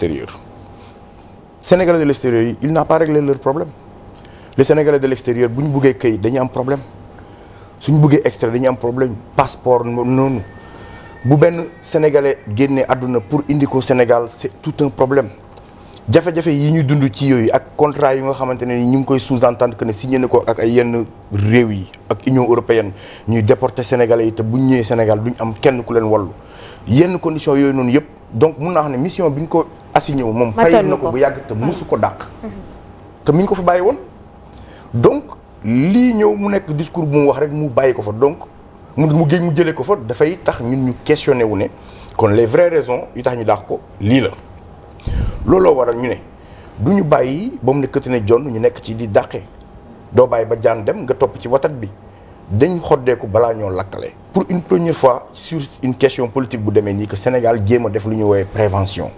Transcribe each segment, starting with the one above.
l'extérieur. Sénégalais de l'extérieur yi il n'a pas réglé leur problème les Sénégalais de l'extérieur bu ñu buggee këyit dañuy am problème suñu buggee extrait dañuy am problème passeport noonu bu benn Sénégalais génnee àdduna pour indi ko Sénégal c'est tout un problème jafe-jafe yi ñuy dund ci yooyu ak contrat yi nga xamante ne ñu ngi koy sous-entendre que ne signé na ko ak ay yenn réew yi ak Union européenne ñuy déporter Sénégalais yi te bu ñu ñëwee Sénégal duñ am kenn ku leen wallu yenn conditions yooyu noonu yëpp donc mun naa xam ne mission bi ñu ko assigné wu moom fayal na ko bu yàgg te musu ko dàq te mi ñu ko fa bàyyi woon donc lii ñëw mu nekk discours bu mu wax rek mu bàyyi ko fa donc mu jëlee ko fa dafay tax ñun ñu questionné wu ne kon les vraies raisons yu tax ñu dàq ko lii la looloo waral ñu ne du ñu bàyyi ba mu ne këtt ne jonn ñu nekk ci di dàqee doo bàyyi ba jaan dem nga topp ci watat bi dañ xoddeeku balaa ñoo lakkale pour une première fois sur une question politique bu demee nii que Sénégal jéem a def lu ñu woowee prévention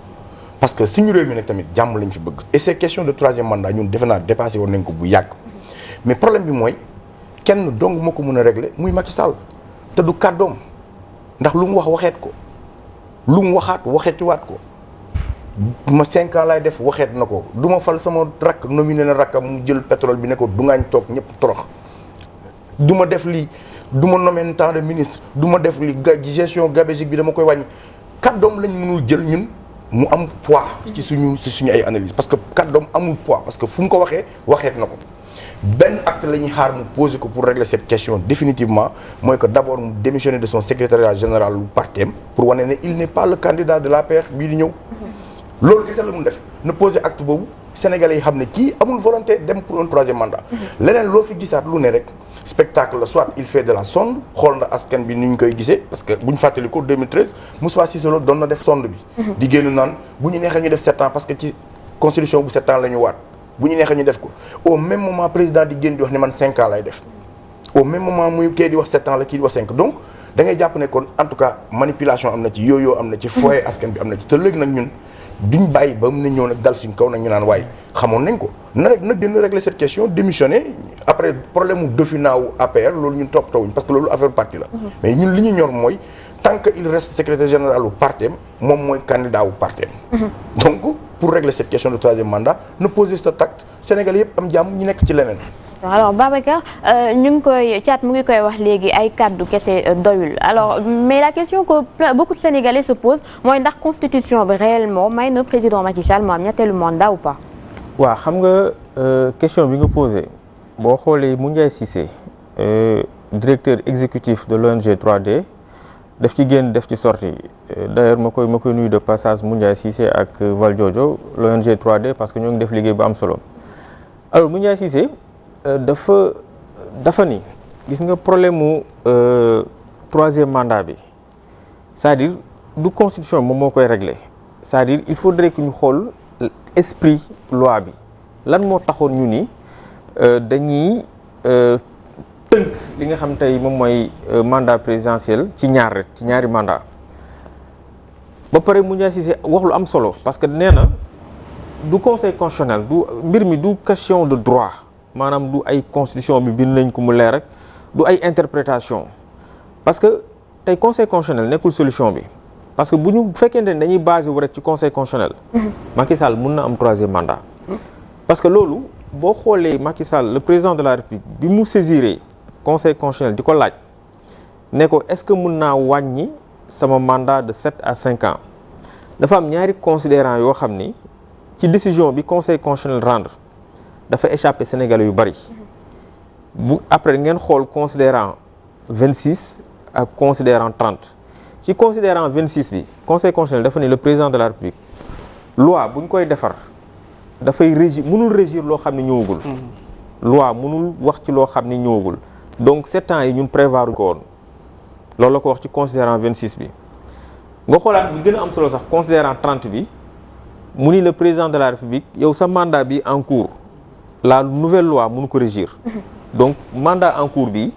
parce que suñu réew mi nag tamit jàmm lañ fi bëgg et ces questions de troisième mandat ñun defe naa dépassé woon nañ ko bu yàgg mais problème bi mooy kenn dong moo ko mën a régler muy Macky Sall te du kàddoom ndax lu mu wax waxeet ko lu mu waxaat waxeetiwaat ko ma 5 ans laay def waxeet na ko du ma fal sama rakk nominé na rakkam mu jël pétrole bi ne ko du ngaañ toog ñëpp torox du ma def lii du ma nommé tant de ministre du ma def li gestion gabégique bi dama koy wàññi kàddoom lañ mënul jël ñun mu am poids ci suñu ay analyse parce que kàddoom amul poids parce que fu mu ko waxeet na ko benn acte la ñuy xaar mu posé ko pour régler cette question définitivement mooy que d'abord mu démissionner de son secrétariat général lu partem pour wane ne il n'est pas le candidat de l'APR bii di ñëw loolu kese la mun def na posé acte boobu Sénégalais yi xam ne kii amul volonté dem pour un troisième mandat leneen loo fi gisaat lu ne rek spectacle la soit il fait de la sonde xool na askan bi ni ñu koy gisee parce que bu ñu fàttali ko 2013 Moussa Cissé Lo doon na def sonde bi di génn naan bu ñu neexee ñu def 7 ans parce que ci constitution bu 7 ans la ñu waat bu ñu neexee ñu def ko au même moment président di génn di wax ne man 5 ans lay def au même moment muy kii di wax 7 ans la kii di wax 5 donc da ngay jàpp ne kon en tout cas manipulation am na ci yooyu am na ci foyer askan bi am na ci te léegi nag ñun duñ bàyyi ba mu ne ñëw nag dal suñ kaw nag ñu naan waaye xamoon nañ ko na gën a régler cette question démissionner après problème mu dauphinat wu APR loolu ñun toppatawuñ parce que loolu affaire parti la mais ñun li ñu ñor mooy tant que il reste secrétaire général wu partem moom mooy candidat wu partem donc pour régler cette question de troisième mandat ne poser cet acte Sénégal yëpp am jàmm ñu nekk ci leneen alors Babacar ñu ngi koy Thiat mu ngi koy wax léegi ay kàddu kese doyul alors mais la question que beaucoup de Sénégalais se posent mooy ndax constitution bi réellement may na président Macky Sall mu am ñetteelu mandat ou pas. waaw xam nga question bi nga posé boo xoolee Moundiaye Cissé directeur exécutif de l'ONG 3D def ci génn def ci sorti d'ailleurs ma koy nuyu de passage Moundiaye Cissé ak Valdiodio l'ONG 3D parce que ñoo ngi def liggéey bu am solo alors Moundiaye Cissé dafa ni gis nga problème mu troisième mandat bi c'est-à-dire du constitution moom moo koy régler c'est-à-dire il faudrait que ñu xool esprit loi bi lan moo taxoon ñu ni dañuy tënk li nga xam tey moom mooy mandat présidentiel ci ñaari mandat ba pare Moundiaye Cissé wax lu am solo parce que nee na du conseil constitutionnel du mbir mi du question de droit maanaam du ay constitution bi bind nañ ko mu leer rek du ay interprétation parce que tey conseil constitutionnel nekkul solution bi parce que bu ñu fekkente ne dañuy basé wu rek ci conseil constitutionnel Macky Sall mun na am troisième mandat parce que loolu boo xoolee Macky Sall le président de la République bi mu saisiré conseil constitutionnel di ko laaj ne ko est-ce que mun naa wàññi sama mandat de 7 à 5 ans dafa am ñaari considérants yoo xam ni ci décision bi conseil constitutionnel rendre dafa échappé Sénégalais yu bari bu après ngeen xool considérant 26 ak considérant 30 ci considérant 26 bi conseil constitutionnel dafa ni le président de la République loi bu ñu koy defar dafay mënul régir loo xam ne ñëwagul loi mënul wax ci loo xam ne ñëwagul donc 7 ans yi ñun prévoir ko woon loolu la ko wax ci considérant 26 bi nga xoolaat bi gën a am solo sax considérant 30 bi mu ni le président de la République yow sa mandat bi en cours la nouvelle loi mënu ko régir donc mandat en cours bi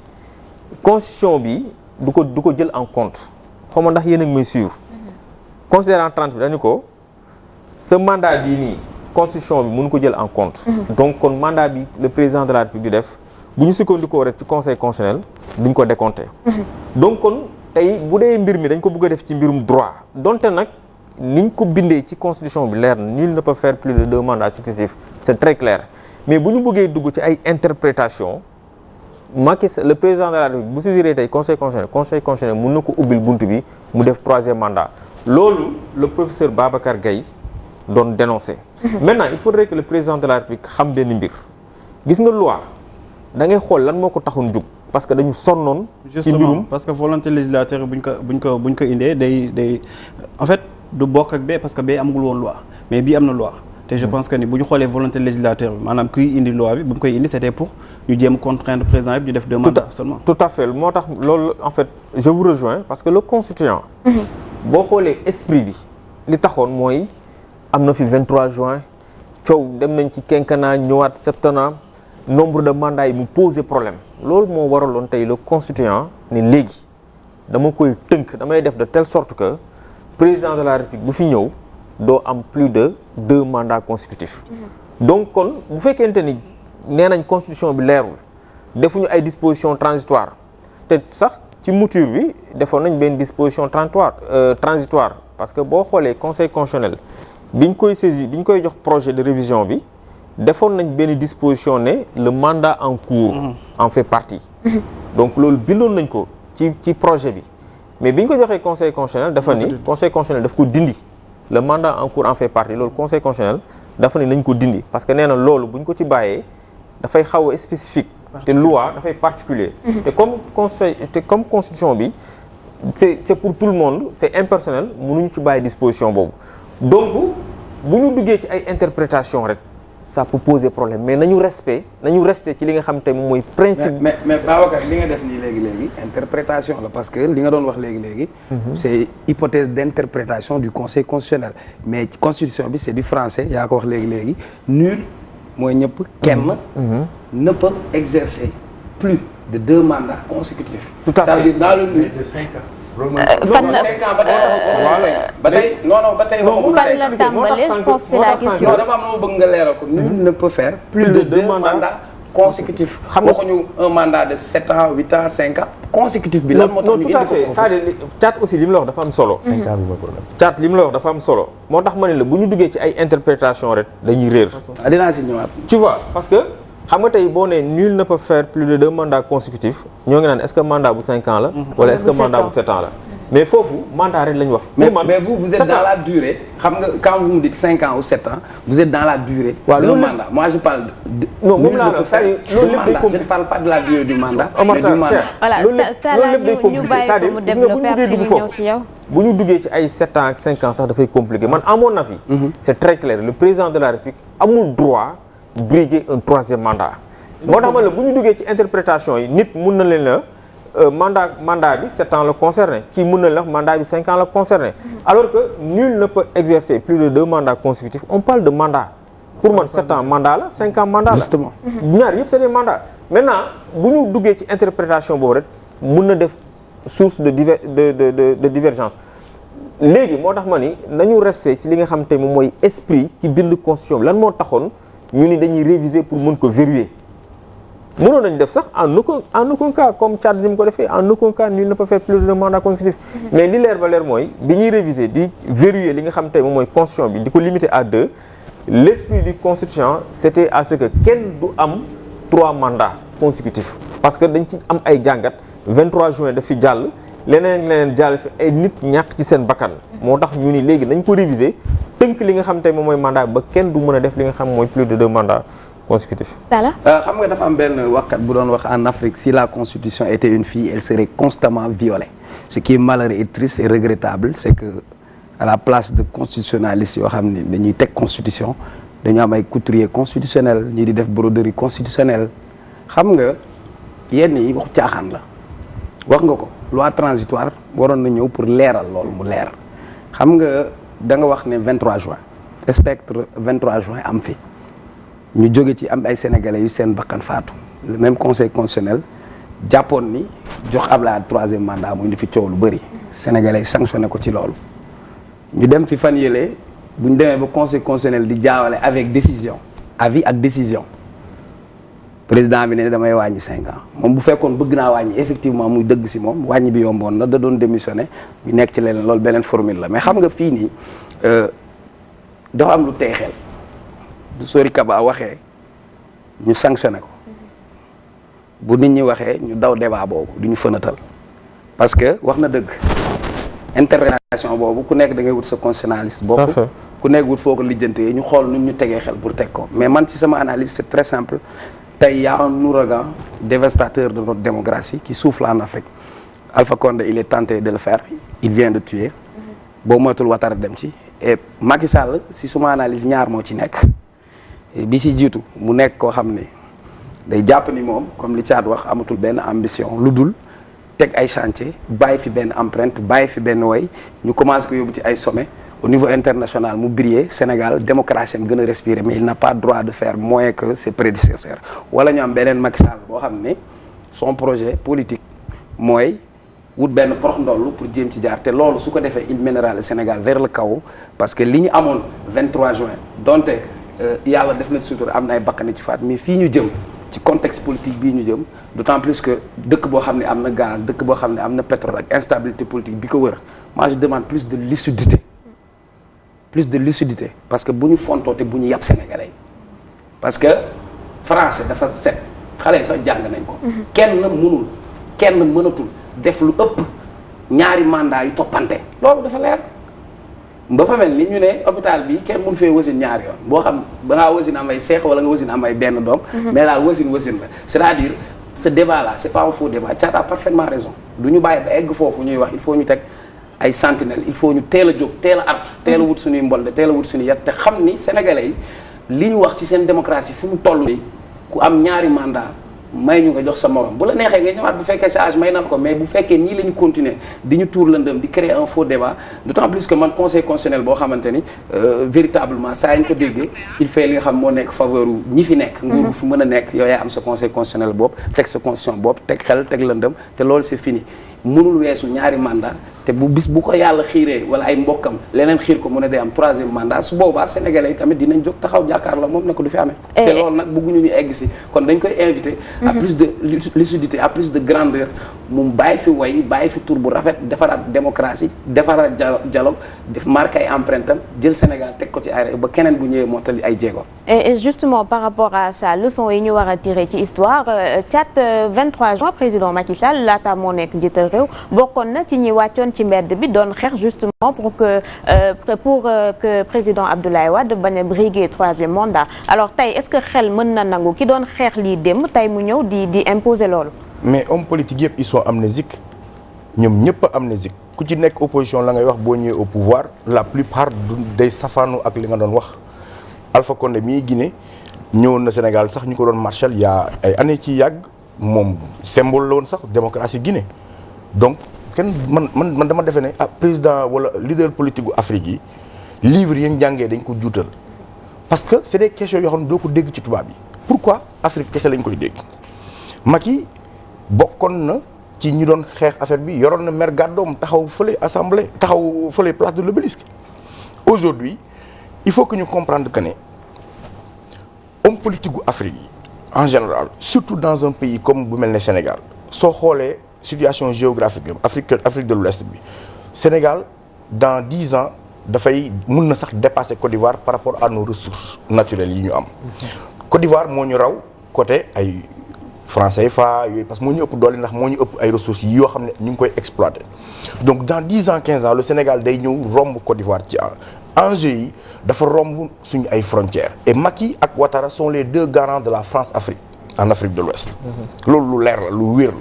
constitution bi du ko jël en compte xaw ma ndax yéen a ngi may suivre considérant 30 bi dañu ko sa mandat bii nii constitution bi mënu ko jël en compte donc kon mandat bi le président de la République di def bu ñu sukkandikoo rek ci conseil constitutionnel duñ ko décompter donc kon tey bu dee mbir mi dañ ko bëgg a def ci mbirum droit donte nag niñ ko bindee ci constitution bi leer na nul ne peut faire plus de 2 mandats successifs c'est très clair mais bu ñu bëggee dugg ci ay interprétation Macky le président de la République bu saisiree tey conseil constitutionnel mën na ko ubbil buntu bi mu def 3e mandat loolu le professeur Babacar Gaye doon dénoncer. Maintenant il faudrait que le président de la République xam benn mbir gis nga loi da ngay xool lan moo ko taxoon jug parce que dañu sonnoon. ci mbirum parce que volonté législative buñ ko indee day en fait du bokk ak bee parce que bee amagul woon loi mais bii am na loi. te je pense que ni bu ñu xoolee volonté législative bi maanaam kuy indi loi bi bu mu koy indi c'était pour ñu jéem contraindre président bi ñu def 2 mandats seulement. tout à fait moo tax loolu en fait je vous rejoins parce que le constituant. boo xoolee esprit bi li taxoon mooy am na fi 23 juin coow dem nañ ci quinquennat ñëwaat septennat nombre de mandats yi mu posé problème loolu moo waraloon tey le constituant ne léegi dama koy tënk damay def de telle sorte que président de la République bu fi ñëw. doo am plus de 2 mandats consécutifs. donc kon bu fekkente ni nee nañ constitution bi leerul defuñu ay dispositions transitoires te sax ci mouture bi defoon nañ benn disposition transitoire parce que boo xoolee conseil constitutionnel biñ koy saisir biñ koy jox projet de révision bi defoon nañ benn disposition ne le mandat en cours en fait partie. donc loolu bindoon nañ ko ci projet bi mais biñ ko joxee conseil constitutionnel dafa ni conseil constitutionnel daf ko dindi. le mandat en cours en fait partie loolu conseil constitutionnel dafa ne nañ ko dindi parce que nee na loolu bu ñu ko ci bàyyee dafay xaw a spécifique te loi dafay particulier te comme constitution bi c'est pour tout le monde c'est impersonnel mënuñu ci bàyyi disposition boobu donc bu ñu duggee ci ay interprétation rek ça peut poser problème mais nañu rester ci li nga xam te moom mooy principe. mais Babacar li nga def nii léegi interprétation la parce que li nga doon wax léegi. c'est hypothèse d'interprétation du conseil constitutionnel mais constitution bi c'est du français yaa ko wax léegi nul mooy ñëpp kenn. ne peut exercer plus de 2 mandats consécutifs. tout à fait ça veut dire dans le nul de 5 ans. fan la 5 ans ba tey fan la tàmbalee je pense c'est la question. non dama am lu bëgg nga leeral ko nul ne peut faire plus de 2 mandats consécutifs. xam nga waxuñu un mandat de 7 ans 8 ans 5 ans. consécutif bi lan moo tax ñu indi ko foofu. c'est-à-dire Thiat aussi li mu la wax dafa am solo. 5 ans bi ma problème. Thiat li mu la wax dafa am solo moo tax ma ne la bu ñu duggee ci ay interprétation rek dañuy réer. dinaa si ñëwaat. tu vois parce que xam nga tey boo nee nul ne peut faire plus de 2 mandats consécutifs ñoo ngi naan est-ce que mandat bu 5 ans la. wala est-ce que mandat bu 7 ans la. mais foofu mandat rek la ñu wax. mais vous êtes dans la durée xam nga quand vous me dites 5 ans ou 7 ans vous êtes dans la durée. waaw d'un mandat moi je parle de. non moom laa la c'est loolu lépp day je ne parle pas de la durée du mandat. mais du mandat. voilà Talla ñu bàyyi ko mu développer après ñu ñëw si yow. bu ñu duggee ci ay 7 ans ak 5 ans sax dafay compliqué man à mon avis. c'est très clair le président de la République amul droit briguer un 3e mandat. moo tax ma la bu ñu duggee ci interprétation yi nit mun na leen la. mandat bi 7 ans la concerné kii mën na la mandat bi 5 ans la concerné alors que nul ne peut exercer plus de 2 mandats consécutifs on parle de mandat pour man 7 ans mandat la 5 ans mandat la justement ñaar yëpp c'est des mandats maintenant bu ñu duggee ci interprétation boobu rek mën na def source de divergence léegi moo tax ma ni nañu rester ci li nga xam te moom mooy esprit ci bind constitution bi lan moo taxoon ñu ni dañuy réviser pour mën ko verrouiller mënoon nañu def sax en aucun cas comme Tchad ni mu ko defee en aucun cas nul ne peut faire plus de 2 mandats consécutifs mais li leer ba leer mooy bi ñuy réviser di verrouiller li nga xam tey moom mooy constitution bi di ko limiter à 2 l'esprit du constituant c'était à ce que kenn du am 3 mandats consécutifs parce que dañ ci am ay jàngat 23 juin daf fi jàll leneen jàll fi ay nit ñàkk ci seen bakkan moo tax ñu ni léegi nañ ko réviser tënk li nga xam tey moom mooy mandat ba kenn du mën a def li nga xam mooy plus de 2 mandats consécutif. Talla. xam nga dafa am benn waxkat bu doon wax en Afrique si la constitution était une fille elle serait constamment violée ce qui est malheureux et triste et regrettable c'est que à la place de constitutionnalistes yoo xam ne dañuy teg constitution dañu am ay couturiers constitutionnels ñii di def broderie constitutionnelle xam nga yenn yi waxu caaxaan la wax nga ko loi transitoire waroon na ñëw pour leeral loolu mu leer xam nga da nga wax ne 23 juin spectre 23 juin am fi. ñu jóge ci am ay sénégalais yu seen bakkan faatu le même conseil constitutionnel jàppoon ni jox Ablaye 3e mandat mu indi fi coow lu bëri sénégalais sanctionné ko ci loolu ñu dem fi fan yëlee bu ñu demee ba conseil constitutionnel di jaawale avec décision avis ak décision président bi ne damay wàññi 5 ans moom bu fekkoon bëgg naa wàññi effectivement muy dëgg si moom wàññi bi yomboon na da doon démissionné ñu nekk ci leneen loolu beneen formule la mais xam nga fii nii dafa am lu tey xel bu Sori Kaba waxee ñu sanctionné ko bu nit ñi waxee ñu daw débat boobu du ñu fënatal parce que wax na dëgg interrelation boobu ku nekk da ngay wut sa constitutionnaliste bopp ku nekk wut foo ko lijjantee ñu xool nu ñu tegee xel pour teg ko mais man ci sama analyse c'est très simple tey y a un ouragan dévastateur de notre démocratie qui souffle en Afrique Alpha Condé il est tenté de le faire il vient de tuer boo moytul Ouattara dem ci et Macky Sall si suma analyse ñaar moo ci nekk bi si jiitu mu nekk koo xam ne day jàpp ni moom comme li Thiat wax amatul benn ambition lu dul teg ay chantier bàyyi fi benn empreinte bàyyi fi benn way ñu commencé ko yóbbu ci ay sommet au niveau international mu briller Sénégal démocratie am gën a respirer mais il n'a pas droit de faire moins que ses prédécesseurs wala ñu am beneen Macky Sall boo xam ne son projet politique mooy wut benn porox ndollu pour jéem ci jaar te loolu su ko defee il mènera le Sénégal vers le chaos parce que li ñu amoon 23 juin donte yàlla def na sutura am na ay bakkan ci faat mais fii ñu jëm ci contexte politique bii ñu jëm d'autant plus que dëkk boo xam ne am na gaz dëkk boo xam ne am na pétrole ak instabilité politique bi ko wër moi je demande plus de lucidité parce que bu ñu fontoo te bu ñu yàpp sénégalais parce que français dafa set xale yi sax jàng nañ ko kenn mënatul def lu ëpp ñaari mandat yu toppante loolu dafa leer ba fa mel ni ñu ne hôpital bi kenn mun fee wasin ñaari yoon boo xam ba ngaa wasin am ay seex wala nga wasin am ay benn doom mais daal wasin la c'est-à-dire ce débat là c'est pas un faux débat Thiat a parfaitement raison du ñu bàyyi ba egg foofu ñuy wax il faut ñu teg ay sentinelles il faut ñu teel a jóg teel a artu teel a wut suñuy mbolde teel a wut suñuy yat te xam ni sénégalais yi li ñu wax ci seen démocratie fi mu toll nii ku am ñaari mandat may ñu nga jox sa morom bu la neexee nga ñëwaat bu fekkee sa âge may na ko mais bu fekkee nii la ñu continuer di ñu tuur lëndëm di créer un faux débat d'autant plus que man conseil constitutionnel boo xamante ni véritablement saa ñu ko déggee il fait li nga xam moo nekk faveur ñi fi nekk nguur bu fi mën a nekk yow yaa am sa conseil constitutionnel bopp teg sa constitution bopp teg xel teg lëndëm te loolu c'est fini mënul weesu ñaari mandat te bu bis bu ko yàlla xiiree wala ay mbokkam leneen xiir ko mën a day am 3e mandat su boobaa sénégalais yi tamit dinañ jóg taxaw jàkkaarloo moom ne ko du fi amee te loolu nag bëgguñu ñu egg si kon dañ koy inviter à plus de lucidité à plus de grandeur mu bàyyi fi way bàyyi fi tur bu rafet defaraat démocratie defaraat dialogue def marqué ay empreinte am jël Sénégal teg ko ci ay ba keneen bu ñëwee moo tali ay jéego. Et justement par rapport à ça leçon yi ñu war a tirer ci histoire Thiat 23 juin président Macky Sall laata moo nekk njiital réew bokkoon na ci ñi wàccoon ci mbedd bi doon xeex justement pour que président Abdoulaye Wade bañ a briguer 3e mandat alors tey est-ce que xel mën na nangu ki doon xeex lii démb tey mu ñëw di imposer loolu. mais hommes politiques yëpp ils sont amnésiques ñoom ñëpp a amnésique ku ci nekk opposition la ngay wax boo ñëwee au pouvoir la plupart day safaanu ak li nga doon wax Alpha Condé mii Guinée ñëwoon na Sénégal sax ñu ko doon Marshall yaa ay années ci yàgg moom symbole la woon sax démocratie Guinée donc kenn man dama defe ne président wala leader politique gu Afrique yi livre yi ñu jàngee dañ ko juutal parce que c'est des questions yoo xam ne doo ko dégg ci tubaab yi pourquoi Afrique kese lañ koy dégg Macky bokkoon na ci ñi doon xeex affaire bi yoroon na mer gàddoom taxaw fële assemblée taxaw fële place de l'Obélisque aujourd'hui il faut que ñu comprendre que ne homme politique gu Afrique yi en général surtout dans un pays comme bu mel ne Sénégal soo xoolee situation géographique Afrique de l'Ouest bi Sénégal dans 10 ans dafay mun na sax dépasser Côte d'Ivoire par rapport à nos ressources naturelles yi ñu am Côte d'Ivoire moo ñu raw côté ay franc CFA yooyu parce que moo ñu ëpp doole ndax moo ñu ëpp ay ressources yi yoo xam ne ñu ngi koy exploiter donc dans 10 ans 15 ans le Sénégal day ñëw romb Côte d'Ivoire ci enjeu yi dafa romb suñu ay frontières et Macky ak Ouattara sont les 2 garants de la France-Afrique en Afrique de l'Ouest loolu lu leer la lu wér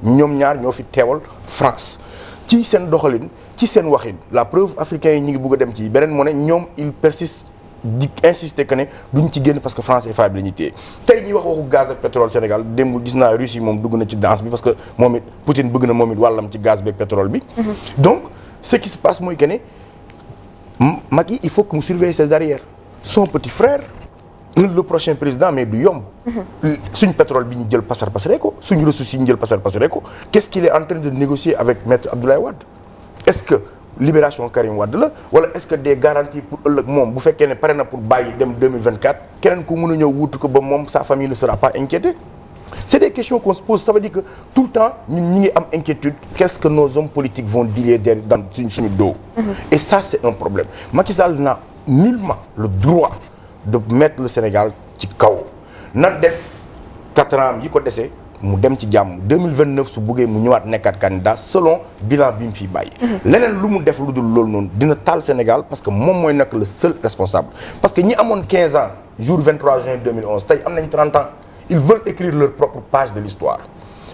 la ñoom ñaar ñoo fi teewal France ci seen doxalin ci seen waxin la preuve africains yi ñu ngi bëgg a dem ci beneen moo ne ñoom il persiste di insister que ne duñ ci génn parce que France CFA bi la ñuy téye tey ñuy wax waxu gaz ak pétrole Sénégal démb gis naa Russie moom dugg na ci danse bi parce que moom it Poutine bëgg na moom it wàllam ci gaz bi ak pétrole bi donc ce qui se passe mooy que ne Macky il faut que mu surveille ses arrières son petit frère le prochain président mais du yomb suñ pétrole bi ñu jël pasar pasare ko suñ ressources yi ñu jël pasar pasare ko qu'est-ce qu'il est en train de négocier avec maître Abdoulaye Wade est-ce que libération Karim Wade la wala est-ce que des garanties pour ëllëg moom bu fekkee ne pare na pour bàyyi dem 2024 keneen ku mën a ñëw wutu ko ba moom sa famille ne sera pas inquiétée. C'est des questions qu'on se pose. Ça veut dire que tout le temps ñun ñi ngi am inquiétude qu'est-ce que nos hommes politiques vont dire dans suñu dos. Et ça c'est un problème. Macky Sall n'a nullement le droit de mettre le Sénégal ci kaw na def 4 ans yi ko dese mu dem ci jàmm 2029 su buggee mu ñëwaat nekkaat candidat selon bilan bi mu fiy bàyyi. leneen lu mu def lu dul loolu noonu dina taal Sénégal parce que moom mooy nekk le seul responsable. parce que ñi amoon 15 ans jour 23 juin 2011 tey am nañ 30 ans. Ils veulent écrire leur propre page de l'histoire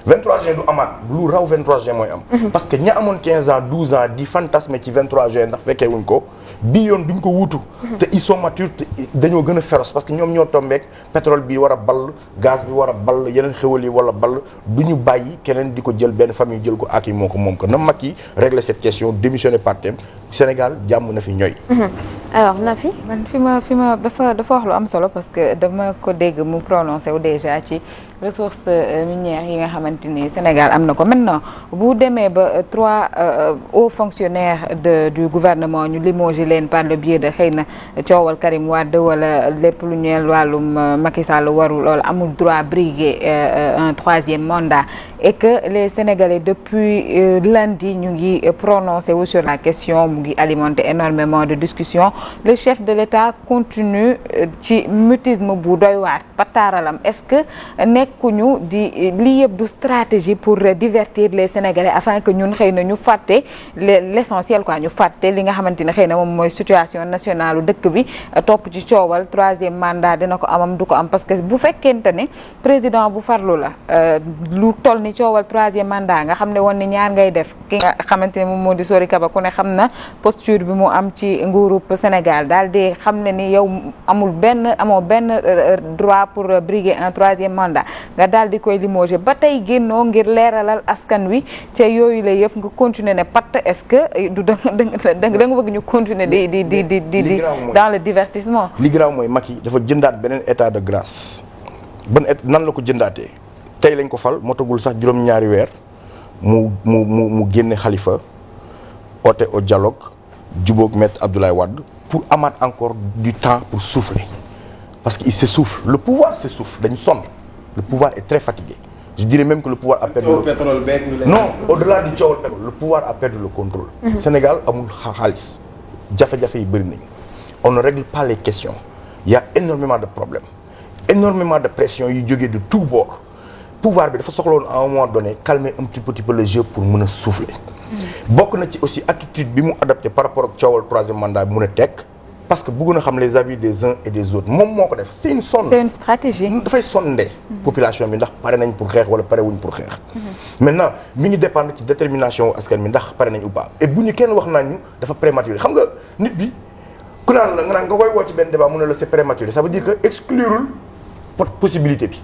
23 juin du amaat lu raw 23 juin mooy am. parce que ña amoon 15 ans 12 ans di fantasmer ci 23 juin ndax fekkee wuñ ko bii yoon duñ ko wuutu. te ils sont matures te dañoo gën a féroce parce que ñoom ñoo tombeek pétrole bi war a ball gaz bi war a ball yeneen xéwal yi war a ball du ñu bàyyi keneen di ko jël benn famille jël ko ak yi moo ko moom ko na Macky régler cette question démissionner par thème Sénégal jàmm na fi ñooy. alors Nafi. man fi ma dafa wax lu am solo parce que dama ko dégg mu prononcé wu déjà ci ressources minières yi nga xamante ni Sénégal am na ko maintenant bu demee ba 3 hauts fonctionnaires du gouvernement ñu limogé leen par le biais de xëy na coowal Karim Wade wala lépp lu ñeel wàllum Macky Sall warul loolu amul droit briguer un 3e mandat et que les Sénégalais depuis lundi ñu ngi prononcé wu sur la question mu ngi alimenter énormément de discussions. Le chef de l'État continue ci mutisme bu doy waar pataaralam est-ce que nekkuñu di lii yëpp du stratégie pour divertir les Sénégalais afin que ñun xëy na ñu fàtte l'essentiel quoi ñu fàtte li nga xamante ne xëy na moom mooy situation nationale dëkk bi topp ci coowal 3e mandat dina ko amam du ko am parce que bu fekkente ne président bu farlu la lu toll ni coowal 3e mandat nga xam ne woon ni ñaar ngay def ki nga xamante ne moom moo di Sori Kaba ku ne xam na posture bi mu am ci nguurub Sénégal daal di xam ne ni yow amoo benn droit pour briguer un 3e mandat nga daal di koy limoger ba tey génnoo ngir leeralal askan wi ca yooyu la yëf nga continuer ne pat est-ce que du da nga bëgg ñu continuer di dans le divertissement. li graaw mooy Macky dafa jëndaat beneen état de grâce nan la ko jëndaatee tey lañ ko fal moo tagul sax juróom-ñaari weer mu génne Khalifa oote au dialogue jubóog maître Abdoulaye Wade pour amaat encore du temps pour souffler parce que il s'essouffle le pouvoir s'essouffle dañu sonn le pouvoir est très fatigué je dirais même que le pouvoir a perdu non au-delà du coowal pétrole le pouvoir a perdu le contrôle. Sénégal amul xaalis jafe-jafe yi bëri nañu on ne règle pas les questions il y a énormément de problèmes énormément de pression yu jógee de tous bords pouvoir bi dafa soxloon à un moment donné calmer un petit peu le jeu pour mën a souffler. bokk na ci aussi attitude bi mu adapté par rapport ak coowal 3e mandat bi mun a tekk parce que bëgg na xam les avis des uns et des autres moom moo ko def c'est une stratégie dafay sondé population bi ndax pare nañ pour xeex wala pare wuñ pour xeex. maintenant mi ngi dépendre ci détermination askan bi ndax pare nañ ou pas et bu ñu kenn wax naan ñu dafa prématuré xam nga nit bi ku naan la nga koy woo ci benn débat mu ne la c'est prématuré ça veut dire que exclurul possibilité bi.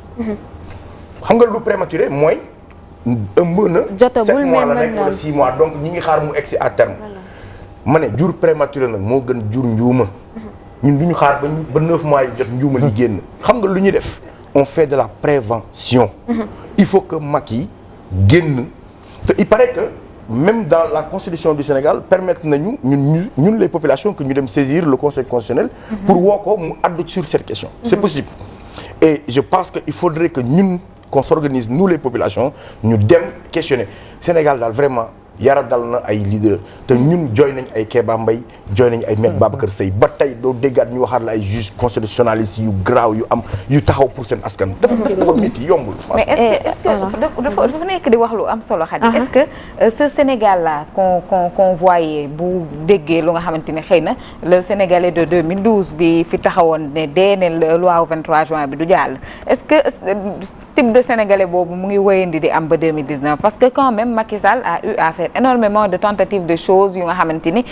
xam nga lu prématuré mooy. ëmb na 7 mois la nekk wala 6 mois donc ñi ngi xaar mu egsi à terme ma ne jur prématuré nag moo gën jur njuuma ñun du ñu xaar ba 9 mois yi jot njuuma li génn xam nga lu ñuy def on fait de la prévention il faut que Macky génn te il paraît que même dans la constitution du Sénégal permettre nañu ñun les populations que ñu dem saisir le conseil constitutionnel pour woo ko mu addu sur cette question c'est possible et je pense que il faudrait que ñun qu'on s'organise nous les populations ñu dem questionner Sénégal daal vraiment yara dal na ay leader te ñun jooy nañ ay Kéba Mbaye jooy nañ ay maître Babacar Seye ba tey doo déggaat ñu waxaat la ay juges constitutionnalistes yu graaw yu taxaw pour seen askan dafa métti yombul mais est-ce que dafa nekk di wax lu am solo xadi est-ce que ce Sénégal là qu'on voyait bu déggee lu nga xamante ne xëy na le Sénégalais de 2012 bi fi taxawoon ne dee ne loi 23 juin bi du jàll est-ce que type de Sénégalais boobu mu ngi wéyandi di am ba 2019 parce que quand même Macky Sall a eu à faire énormément de tentatives de choses yu nga xamante ni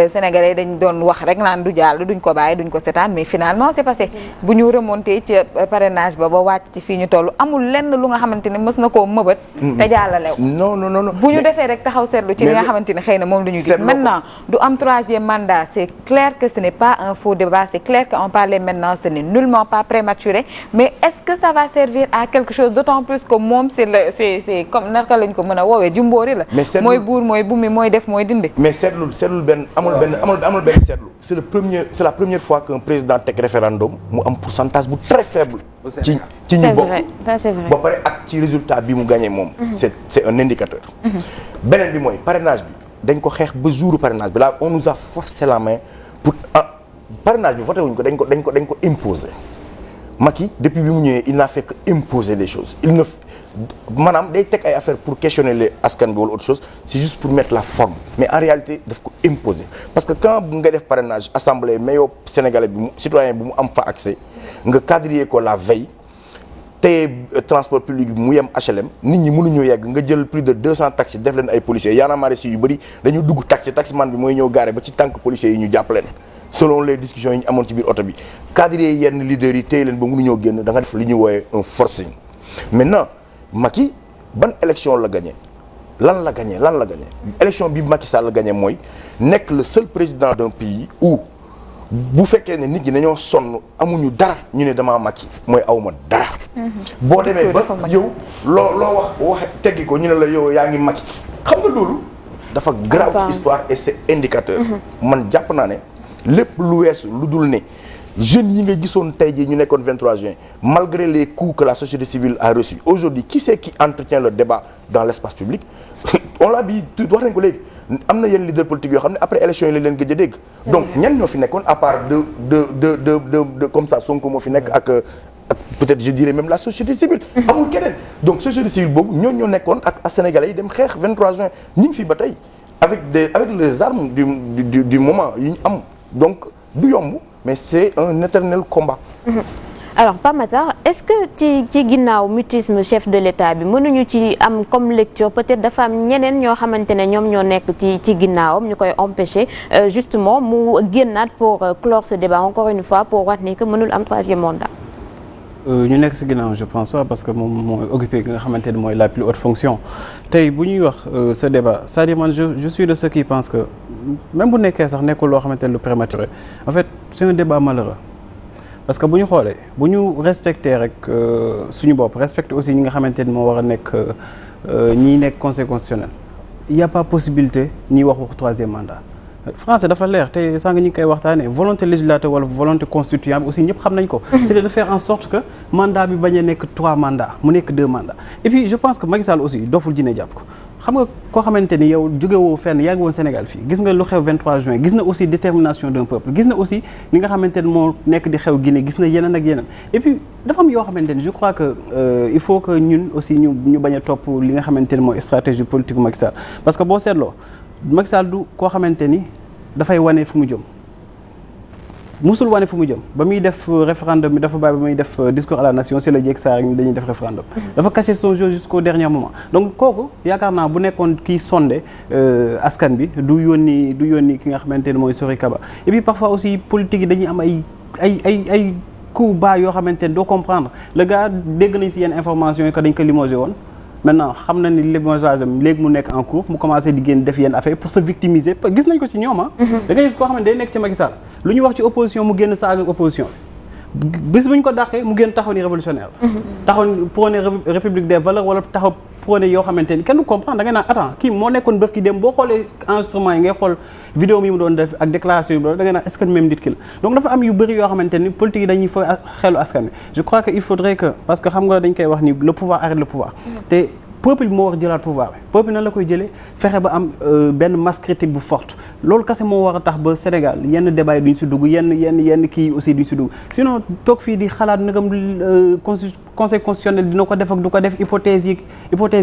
Sénégalais dañ doon wax rek naan du jàll duñ ko bàyyi duñ ko setaan mais finalement c'est passé bu ñu remonté ci parrainage ba wàcc ci fii ñu toll amul lenn lu nga xamante ni mës na koo mëbët te jàllalew non bu ñu defee rek taxaw seetlu ci li nga xamante ni xëy na moom la ñu gis maintenant du am 3e mandat c'est clair que ce n'est pas un faux débat c'est clair qu'on parlait maintenant ce n'est nullement pas prématuré mais est-ce que ça va servir à quelque chose d'autant plus que moom c'est comme naka lañ ko mën a woowee jumboori la mooy buur mooy bumi mooy def mooy dindi. mais seetlul benn amul benn seetlu c'est la première fois qu'un président teg référendum mu am pourcentage bu très faible. ci ñu bokk ça c'est vrai. ba pare ak ci résultat bi mu gagné moom. c'est un indicateur. beneen bi mooy parrainage bi dañ ko xeex ba jouru parrainage bi là on nous a forcé la main pour parrainage bi voté wuñ ko dañ ko imposer. Macky depuis bi mu ñëwee il n'a fait que imposer les choses maanaam day teg ay affaires pour questionner les askan bi wala autre chose c'est juste pour mettre la forme mais en réalité daf ko imposer parce que quand nga def parrainage assemblée mayoo sénégalais bi mu citoyen bi mu am fa accès nga quadriller ko la veille te transport public bi mu yem HLM nit ñi mënuñu yegg nga jël plus de 200 taxis def leen ay policiers Y'en a marre yu bëri dañu dugg taximan bi mooy ñëw gaare ba ci tànk policiers yi ñu jàpp leen selon les discussions yi ñu amoon ci biir oto bi quadriller yenn leaders yi téye leen ba mënuñoo génn da nga def li ñuy wooyee un forcing maintenant Macky ban élection la gagné lan la gagné élection bi Macky Sall la gagné mooy nekk le seul président d'un pays où bu fekkee ne nit ñi dañoo sonn amuñu dara ñu ne damaa Macky mooy awma dara. boo demee ba yow loo wax teggi ko ñu ne la yow yaa ngi Macky xam nga loolu dafa grave ci histoire et c'est indicateur. man jàpp naa ne lépp lu weesu lu dul ne jeunes yi nga gisoon tey jii ñu nekkoon 23 juin malgré les coups que la société civile a reçus aujourd'hui qui c'est qui entretient le débat dans l'espace public on l'a dit wax nañ ko léegi am na yenn leader politique yoo xam ne après élection yi lañ leen gëj a dégg donc ñan ñoo fi nekkoon à part de comme ça Sonko moo fi nekk ak peut-être je dirais même la société civile amul keneen donc société civile boobu ñoo nekkoon ak Sénégalais yi dem xeex 23 juin ñu ngi fi ba tey avec les armes du moment yi ñu am donc du yomb mais c'est un éternel combat. alors Pape Matar est-ce que ci ginnaaw mutisme chef de l'État bi mënuñu ci am comme lecture peut-être dafa am ñeneen ñoo xamante ne ñoom ñoo nekk ci ginnaawam ñu koy empêcher justement mu génnaat pour clore ce débat encore une fois pour wax ni que mënul am troisième mandat. ñu nekk ci ginnaaw je pense pas parce que moom mooy occupé ki nga xamante ne mooy la plus haute fonction tey bu ñuy wax ce débat c'est-à-dire man je suis de ceux qui pensent que même bu nekkee sax nekkul loo xamante ne lu prématuré en fait c'est un débat malheureux parce que bu ñu xoolee bu ñu respecté rek suñu bopp respecté aussi ñi nga xamante ni moo war a nekk ñi nekk conseil constitutionnel il y a pas possibilité ñiy wax troisième mandat français dafa leer te sànq ñi ngi koy waxtaanee volonté législative wala volonté constituante bi aussi ñëpp xam nañ ko c'est de faire en sorte que mandat bi bañ a nekk 3 mandats mu nekk 2 mandats et puis je pense que Macky Sall aussi doful jine jàpp ko xam nga koo xamante ni yow jógewoo fenn yaa ngi woon Sénégal fii gis nga lu xew 23 juin gis na aussi détermination d'un peuple gis na aussi li nga xamante ni moo nekk di xew Guinée gis na yeneen ak yeneen et puis dafa am yoo xamante ni je crois que il faut que ñun aussi ñu bañ a topp li nga xamante ni mooy stratégie politique Macky Sall parce que boo seetloo Macky Sall du koo xamante ni dafay wane fu mu jëm musul wane fu mu jëm ba muy def référendum bi dafa bàyyi ba muy def discours à la nation c'est le jeeg saa rek dañuy def référendum dafa caché son jeu jusqu'au dernier moment donc kooku yaakaar naa bu nekkoon kii sondé askan bi du yónni ki nga xamante ne mooy Sori Kaba et puis parfois aussi politique yi dañuy am ay coups bas yoo xamante ne doo comprendre le gars dégg nañ si yenn information yi que dañ ko limogé woon maintenant xam na ni limogeage am léegi mu nekk en cours mu commencé di génn def yenn affaire pour se victimiser gis nañ ko ci ñoom da ngay gis koo xam ne day nekk ci Macky Sall lu ñu wax ci opposition mu génn saaga opposition bis bu ñu ko dàqee mu génn taxaw ni révolutionnaire taxaw prôné république des valeurs wala taxaw prôné yoo xamante ni kenn du comprendre da ngay naan attends kii moo nekkoon bërki dem boo xoolee enregistrement yi ngay xool vidéo mi mu doon def ak déclaration yi mu doon da ngay naan est-ce que même nit ki la donc dafa am yu bëri yoo xamante ni politique yi dañuy fooy xelu askan wi je crois que il faudrait que parce que xam nga dañ koy wax ni le pouvoir arrête le pouvoir te peuple bi moo war jëlaat pouvoir bi peuple nan la koy jëlee fexe ba am benn masse critique bu forte loolu kese moo war a tax ba Sénégal yenn débat yi duñ si dugg yenn kii aussi duñ si dugg sinon toog fii di xalaat nagam conseil constitutionnel dina ko def ak du ko def hypothèse yi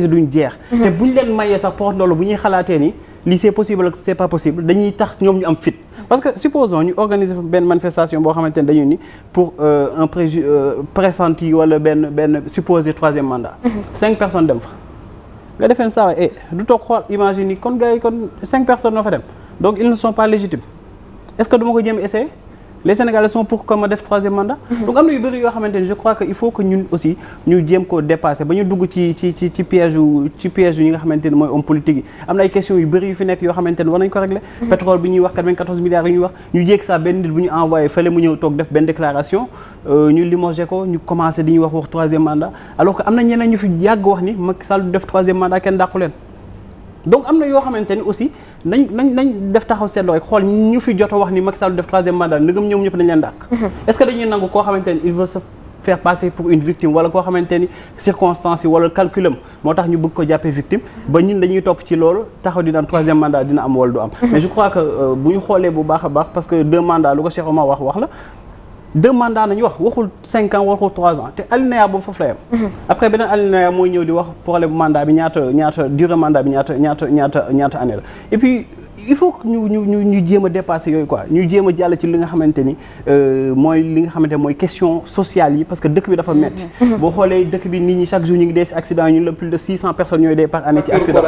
duñ jeex te buñ leen mayee sax porte loolu bu ñuy xalaatee ni lii c'est possible ak c'est pas possible dañuy tax ñoom ñu am fit parce que supposons ñu organiser benn manifestation boo xamante ne dañu ni pour un pressenti wala benn supposé 3e mandat 5 personnes dem fa nga defeen saa du toog xool imagine ni kon gars yi kon 5 personnes noo fa dem donc ils ne sont pas légitimes est-ce que duma ko jéem essayer les Sénégalais sont pour que ma def 3e mandat donc am na yu bëri yoo xamante ne je crois que il faut que ñun aussi ñu jéem koo dépasser ba ñu dugg ci piège yi nga xamante ne mooy homme politique yi am na ay questions yu bëri yu fi nekk yoo xamante ne war nañ ko régler pétrole bi ñuy wax 94 milliards yi ñuy wax ñu jéeg saa benn nit bu ñu envoyé fële mu ñëw toog def benn déclaration ñu limogé ko ñu commencé di ñuy wax 3e mandat alors que am na ñeneen ñu fi yàgg wax ni Macky Sall du def 3e mandat kenn dàqu leen donc am na yoo xamante ni aussi nañ def taxaw seetloo rek xool ñu fi jot a wax ni Macky Sall def 3e mandat ndëgam ñoom ñëpp dañ leen dàq. est-ce que dañuy nangu koo xamante ni il veut se faire passer pour une victime wala koo xamante ni circonstances yi wala calculam moo tax ñu bëgg ko jàppee victime ba ñun dañuy topp ci loolu taxaw di naan 3e mandat dina am wala du am. mais je crois que bu ñu xoolee bu baax a baax parce que 2 mandats lu ko Cheikh Omar wax la. 2 mandats nañu wax waxul 5 ans waxul 3 ans te alinéa boobu foofu la yam. après beneen alinéa mooy ñëw di wax problème mandat bi ñaata durée mandat bi ñaata année la et puis il faut que ñu jéem a dépasser yooyu quoi ñu jéem a jàll ci li nga xamante ni mooy li nga xamante mooy question sociale yi parce que dëkk bi dafa metti boo xoolee dëkk bi nit ñi chaque jour ñu ngi dee ci accident ñu la plus de 600 personnes ñooy dee par année ci accident.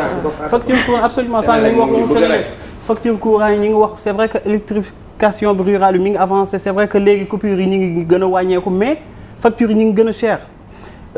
facture courant absolument ça ñu wax facture courant yi ñu ngi wax c'est vrai que électrification rurale bi mi ngi avancé c'est vrai que léegi coupures yi ñu ngi gën a wàññeeku mais factures yi ñu ngi gën a cher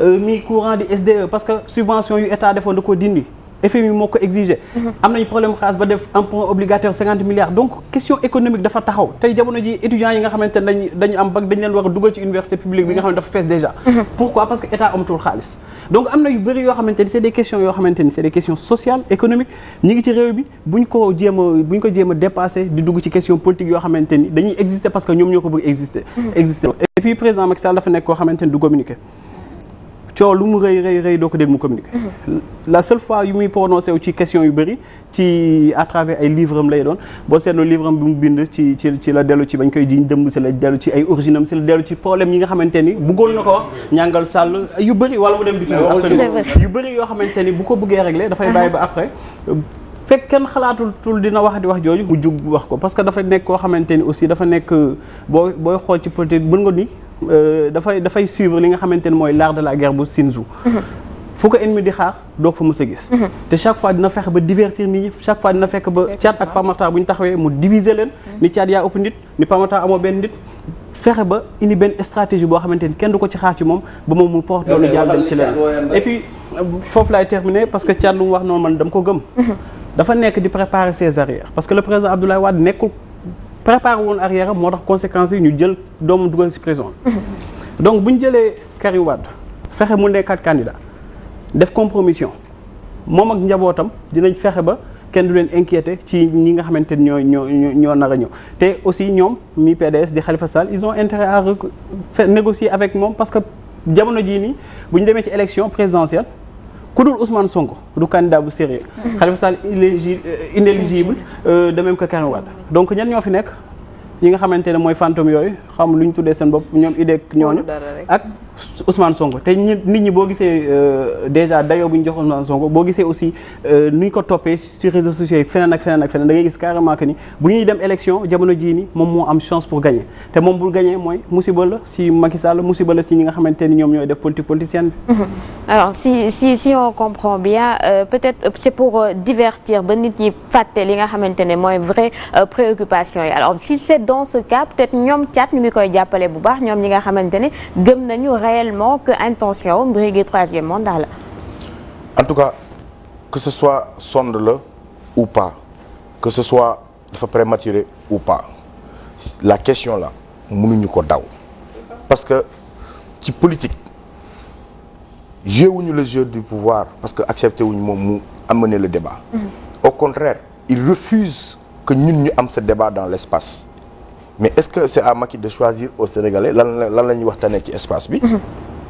mi courant di SDE parce que subvention yu état defoon da ko dindi FMI moo ko exigé. am nañu problème xaalis ba def emprunt obligatoire 50 milliards donc question économique dafa taxaw tey jamono ji étudiants yi nga xamante ne dañu am bac dañu leen war a dugal ci université publique bi nga xam ne dafa fees déjà. pourquoi parce que état amatul xaalis donc am na yu bëri yoo xamante ni c'est des questions yoo xamante ni c'est des questions sociales économiques ñi ngi ci réew bi buñ ko jéem a dépasser di dugg ci question politique yoo xamante ni dañuy exister parce que ñoom ñoo ko bëgg exister. et puis président Macky Sall dafa nekk koo xamante ni du communiquer. coow lu mu rëy doo ko dégg mu communiquer. la seule fois yu muy prononcé wu ci question yu bëri ci à travers ay livres am lay doon boo seetloo livre am bi mu bind ci la dellu ci bañ koy jiñ dëmb si la dellu ci ay origine am si la dellu ci problème yi nga xamante ni bëggoon na ko wax ñàngal sàll yu bëri wala mu dem bitim absolument yu bëri yoo xamante ni bu ko bëggee régler dafay bàyyi ba après fekk kenn xalaatul dina wax di wax jooju mu jug wax ko parce que dafa nekk koo xamante ni aussi dafa nekk booy xool ci politique mën nga ni dafay suivre li nga xamante ni mooy l'art de la guerre bu Sun Tzu fu ko ennemi di xaar doog fa mës a gis te chaque fois dina fexe ba divertir nit ñi chaque fois dina fekk ba Thiat ak Pape Makhtar bu ñu taxawee mu diviser leen ni Thiat yaa ëpp nit ni Pape Makhtar amoo benn nit fexe ba indi benn stratégie boo xamante ni kenn du ko ci xaar ci moom ba moom mu porte doolu jàll dem ci leen et puis foofu laay terminer parce que Thiat lu mu wax noonu man dama ko gëm dafa nekk di préparer ses arrières parce que le président Abdoulaye Wade nekkul préparé woon arrière moo tax conséquences yi ñu jël doomam dugal ci prison donc bu ñu jëlee Karim Wade fexe mu nekkaat candidat def compromission moom ak njabootam dinañ fexe ba kenn du leen inquiété ci ñi nga xamante ni ñoo nar a ñëw te aussi ñoom mi PDS di Khalifa Sall ils ont intérêt à négocier avec moom parce que jamono jii nii bu ñu demee ci élection présidentielle ku dul Ousmane Sonko du candidat bu sérieux Khalifa Sall inéligible de même que Karim Wade donc ñan ñoo fi nekk ñi nga xamante ne mooy fantôme yooyu xam lu ñu tuddee seen bopp ñoom idée ñooñu ak Ousmane Sonko te nit ñi boo gisee déjà dayoo bu ñu jox Ousmane Sonko boo gisee aussi nu ñu ko toppee sur réseaux sociaux yi feneen ak feneen da ngay gis carrément que ni bu ñuy dem élection jamono jii ni moom moo am chance pour gagner te moom bu gagner mooy musiba la si Macky Sall musiba la ci ñi nga xamante ni ñoom ñooy def politique politicienne bi. alors si on comprend bien peut-être c'est pour divertir ba nit ñi fàtte li nga xamante ne mooy vraie préoccupation yi alors si c'est dans ce cas peut-être ñoom Thiat ñu ngi koy jàppale bu baax ñoom ñi nga xamante ne gëm nañu réellement que intention wu briguer 3e mandat la. en tout cas que ce soit sonde la ou pas que ce soit dafa prématuré ou pas la question là mënuñu ko daw parce que ci politique joué wuñu le jeu du pouvoir parce que accepté wuñu moom mu amener le débat. Au contraire il refuse que ñun ñu am ce débat dans l'espace. Mais est-ce que c'est à Macky de choisir aux Sénégalais lan la ñuy waxtaanee ci espace bi.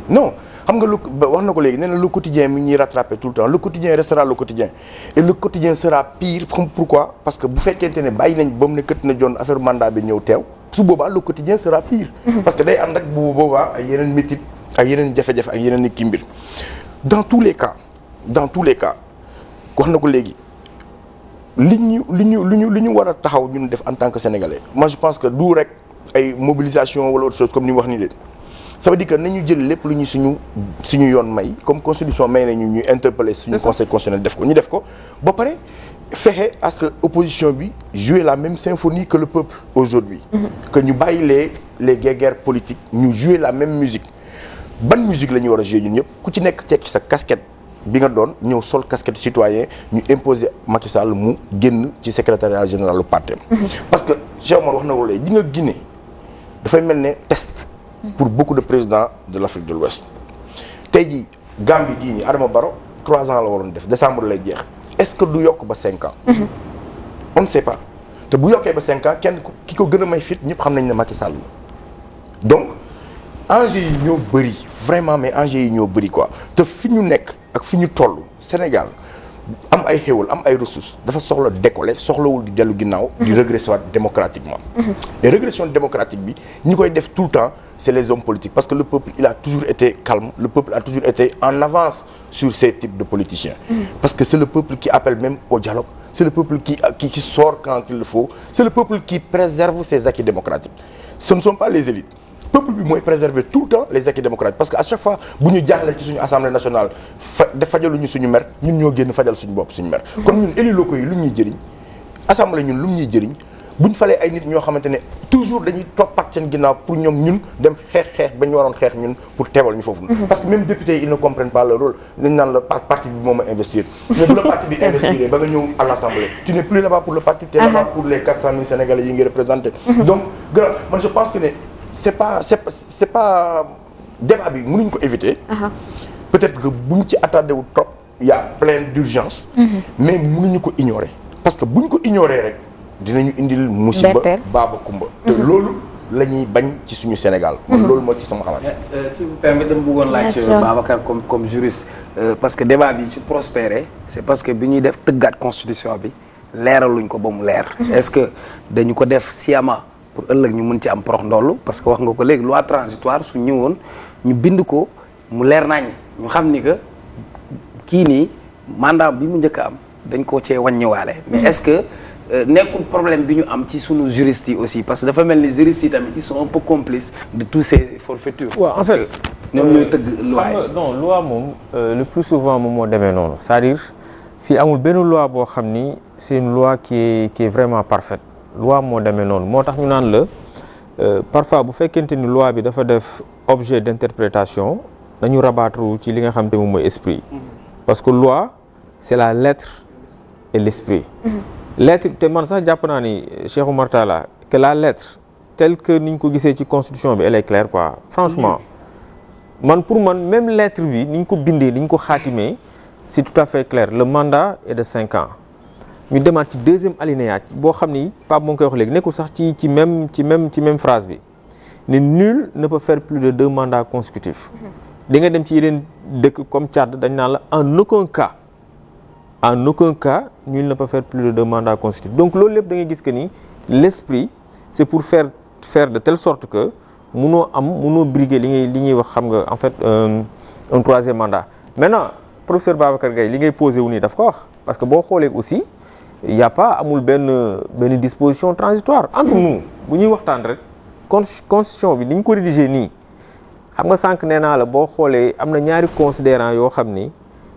non xam nga lu wax na ko léegi nee na le quotidien mi ñuy rattraper tout le temps le quotidien restera le quotidien et le quotidien sera pire pourquoi parce que bu fekkente ne bàyyi nañ ba mu ne kët na joon affaire mandat bi ñëw teew su boobaa le quotidien sera pire. parce que day ànd ak bu boobaa ay yeneen métit ak yeneen jafe-jafe ak yeneen kii mbir dans tous les cas wax na ko léegi. li ñu war a taxaw ñun def en tant que sénégalais moi je pense que du rek ay mobilisation wala autre chose comme ni mu wax nii de ça veut dire que nañu jël lépp lu ñu suñu yoon may comme constitution may nañu ñu interpeller suñu conseil constitutionnel def ko ba pare fexe à ce que opposition bi jouer la même symphonie que le peuple aujourd'hui que ñu bàyyi les guerres politiques ñu jouer la même musique ban musique la ñu war a jouer ñun ñëpp ku ci nekk tekki sa casquette bi nga doon ñëw sol casquette citoyen ñu imposer Macky Sall mu génn ci secrétariat général lu parti parce que Cheikh Omar wax na ko léegi di nga Guinée dafay mel ne test pour beaucoup de présidents de l'Afrique de l'Ouest tey jii Gambie gii nii Adama Barrow 3 ans la waroon def décembre lay jeex est-ce que du yokk ba 5 ans. On ne sait pas te bu yokkee ba 5 ans kenn ki ko gën a may fit ñëpp xam nañ ne Macky Sall la donc enjeux yi ñoo bëri vraiment mais enjeux yi ñoo bëri quoi te fi ñu nekk ak fi ñu toll Sénégal am ay xéwal am ay ressources dafa soxla décoller soxlawul di dellu ginnaaw. di régresser waat démocratiquement. et régression démocratique bi ñi koy def tout le temps c'est les hommes politiques parce que le peuple il a toujours été calme le peuple a toujours été en avance sur ces types de politiciens. parce que c'est le peuple qui appelle même au dialogue c'est le peuple qui sort quand il le faut c'est le peuple qui préserve ses acquis démocratiques ce ne sont pas les élites. peuple bi mooy préserver tout le temps les acquis démocratiques parce que à chaque fois bu ñu jaaxlee ci suñu assemblée nationale fajaluñu suñu mer ñun ñoo génn fajal suñu bopp suñu mer kon ñun élus locaux yi lu ñuy jëriñ assemblée ñun lu ñuy jëriñ buñ falee ay nit ñoo xamante ne toujours dañuy toppat seen ginnaaw pour ñoom ñun dem xeex ba ñu waroon xeex ñun pour teewal ñu foofu parce que même députés yi ils ne comprennent pas leur rôle dañ naan la parti bi moom a investir mais bu la parti bi investir ba nga ñëw à l'assemblée tu n'es plus là-bas pour le parti tu es là-bas pour les 400 000 Sénégalais yi ngi représenté donc grand man je pense que ne c'est pas débat bi mënuñ ko éviter. peut-être que buñ ci attardé wu trop il y a plein d'urgence mais mënuñu ko ignorer parce que buñ ko ignorer rek dinañu indil musiba baaba kumba te loolu la ñuy bañ ci suñu Sénégal kon loolu moo ci sama xalaat. si vous permettez dama bëggoon laaj Babacar comme juriste parce que débat bi ci prospérer c'est parce que bi ñuy def tëggaat constitution bi leeraluñ ko ba mu leer est-ce que dañu ko def sciemment pour ëllëg ñu mën ci am prox ndollu parce que wax nga ko léegi loi transitoire su ñëwoon ñu bind ko mu leer nañ ñu xam ni que kii nii mandat bi mu njëkk a am dañ koo cee wàññiwaale mais est-ce que nekkul problème bi ñu am ci sunu juristes yi aussi parce que dafa mel ni juristes yi tamit ils sont un peu complices de tous ces forfaitures. waaw en fait ñoom ñooy tëgg loi yi. non loi moom le plus souvent moom moo demee noonu c'est-à-dire fii amul benn loi boo xam ni c'est une loi qui est vraiment parfaite. loi moo demee noonu moo tax ñu naan la parfois bu fekkente ni loi bi dafa def objet d'interprétation dañu rabattre ci li nga xam te moom mooy esprit parce que loi c'est la lettre et l'esprit lettre te man sax jàpp naa ni Cheikh Oumar Talla que la lettre telle que niñ ko gisee ci constitution bi elle est claire quoi franchement man pour man même lettre bi niñ ko bindee niñ ko xaatimee c'est tout à fait clair le mandat est de 5 ans ñu demaat ci deuxième alinéa boo xam ni Pape moo ngi koy wax léegi nekkul sax ci même phrase bi ne nul ne peut faire plus de 2 mandats consécutifs di nga dem ci yeneen dëkk comme Tchad dañ naan la en aucun cas nul ne peut faire plus de 2 mandats consécutifs donc loolu lépp da ngay gis que ni l'esprit c'est pour faire de telle sorte que munoo briguer li ñuy wax xam nga en fait un 3e mandat maintenant professeur Babacar Gaye li ngay posé wu nii daf ko wax parce que boo xoolee aussi il y a pas amul benn disposition transitoire entre nous bu ñuy waxtaan rek constitution bi ni ñu ko rédigé nii xam nga sànq nee naa la boo xoolee am na ñaari considérants yoo xam ni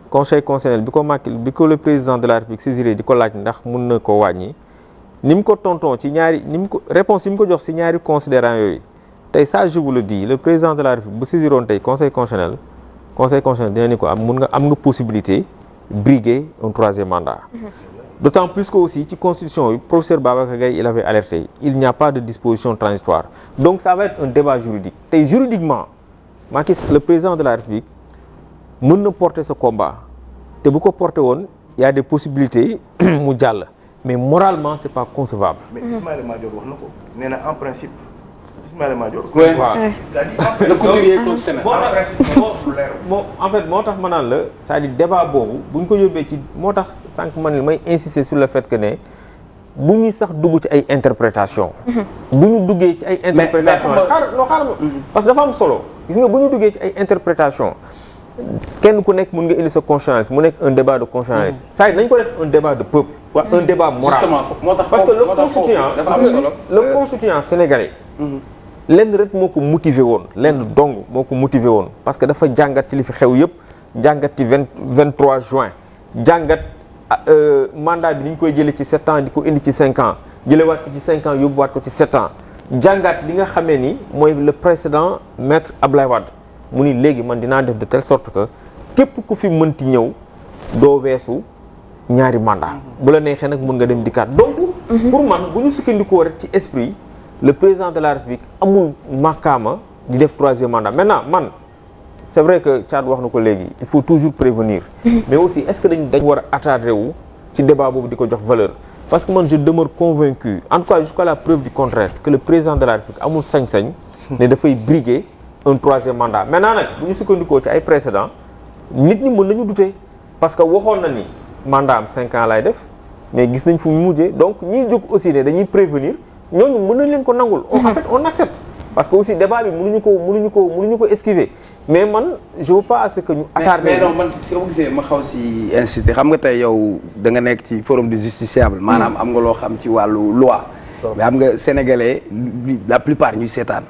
conseil constitutionnel bi ko le président de la République saisiré di ko laaj ndax mun na ko wàññi ni mu ko tonton ci ñaari réponse yi mu ko jox ci ñaari considérants yooyu tey ça je vous le dis le président de la République bu saisiroon tey conseil constitutionnel dina ni ko am nga possibilité briguer un 3e mandat. D'autant plus que aussi ci constitution bi professeur Babacar Gaye il avait alerté il n'y a pas de disposition transitoire donc ça va être un débat juridique tey juridiquement Macky le président de la République mën na porter ce combat te bu ko porter woon il y a des possibilités mu jàll mais moralement c'est pas concevable. mais Ismaïla Madior wax na ko nee na en principe Ismaïla Madior. waaw le couturier constitutionnel. en fait moo tax ma naan la c'est-à-dire débat boobu bu ñu ko yóbbee ci moo tax sànq man may insister sur le fait que ne bu ñuy sax dugg ci ay interprétation bu ñu duggee ci ay interprétation xaaral parce que dafa am solo gis nga bu ñu duggee ci ay interprétation kenn ku nekk mën nga indi sa constitutionnalisme mu nekk un débat de constitutionnalisme ça nañ ko def un débat de peuple un débat moral justement moo tax parce que le constituant sénégalais lenn rek moo ko motivé woon lenn dong moo ko motivé woon parce que dafa jàngat ci li fi xew yëpp jàngat ci 23 juin jàngat mandat bi ni ñu koy jëlee ci 7 ans di ko indi ci 5 ans jëlewaat ko ci 5 ans yóbbuwaat ko ci 7 ans jàngat li nga xamee ni mooy le précédent maître Abdoulaye Wade mu ni léegi man dinaa def de telle sorte que képp ku fi mënti ñëw doo weesu ñaari mandat bu la neexee nag mën nga dem dikkaat donc pour man bu ñu sukkandikoo rek ci esprit le président de la République amul makaama di def 3e mandat maintenant man c'est vrai que Thiat wax na ko léegi il faut toujours prévenir mais aussi est-ce que dañ war a attardé wu ci débat boobu di ko jox valeur parce que man je demeure convaincu en tout cas jusqu'à la preuve du contraire que le président de la République amul sañ-sañ ne dafay briguer un troisième mandat maintenant nag bu ñu sukkandikoo ci ay précédents nit ñi mën nañu douter parce que waxoon na ni mandat am 5 ans lay def mais gis nañ fu mu mujjee donc ñiy jóg aussi ne dañuy prévenir ñooñu mën nañ leen ko nangul en fait on accepte parce que aussi débat bi mënuñu ko esquiver mais man je veux pas à ce que ñu attardé mais non man soo gisee ma xaw si insister xam nga tey yow da nga nekk ci forum du justiciable maanaam am nga loo xam ci wàllu loi mais am nga sénégalais la plupart ñuy seetaan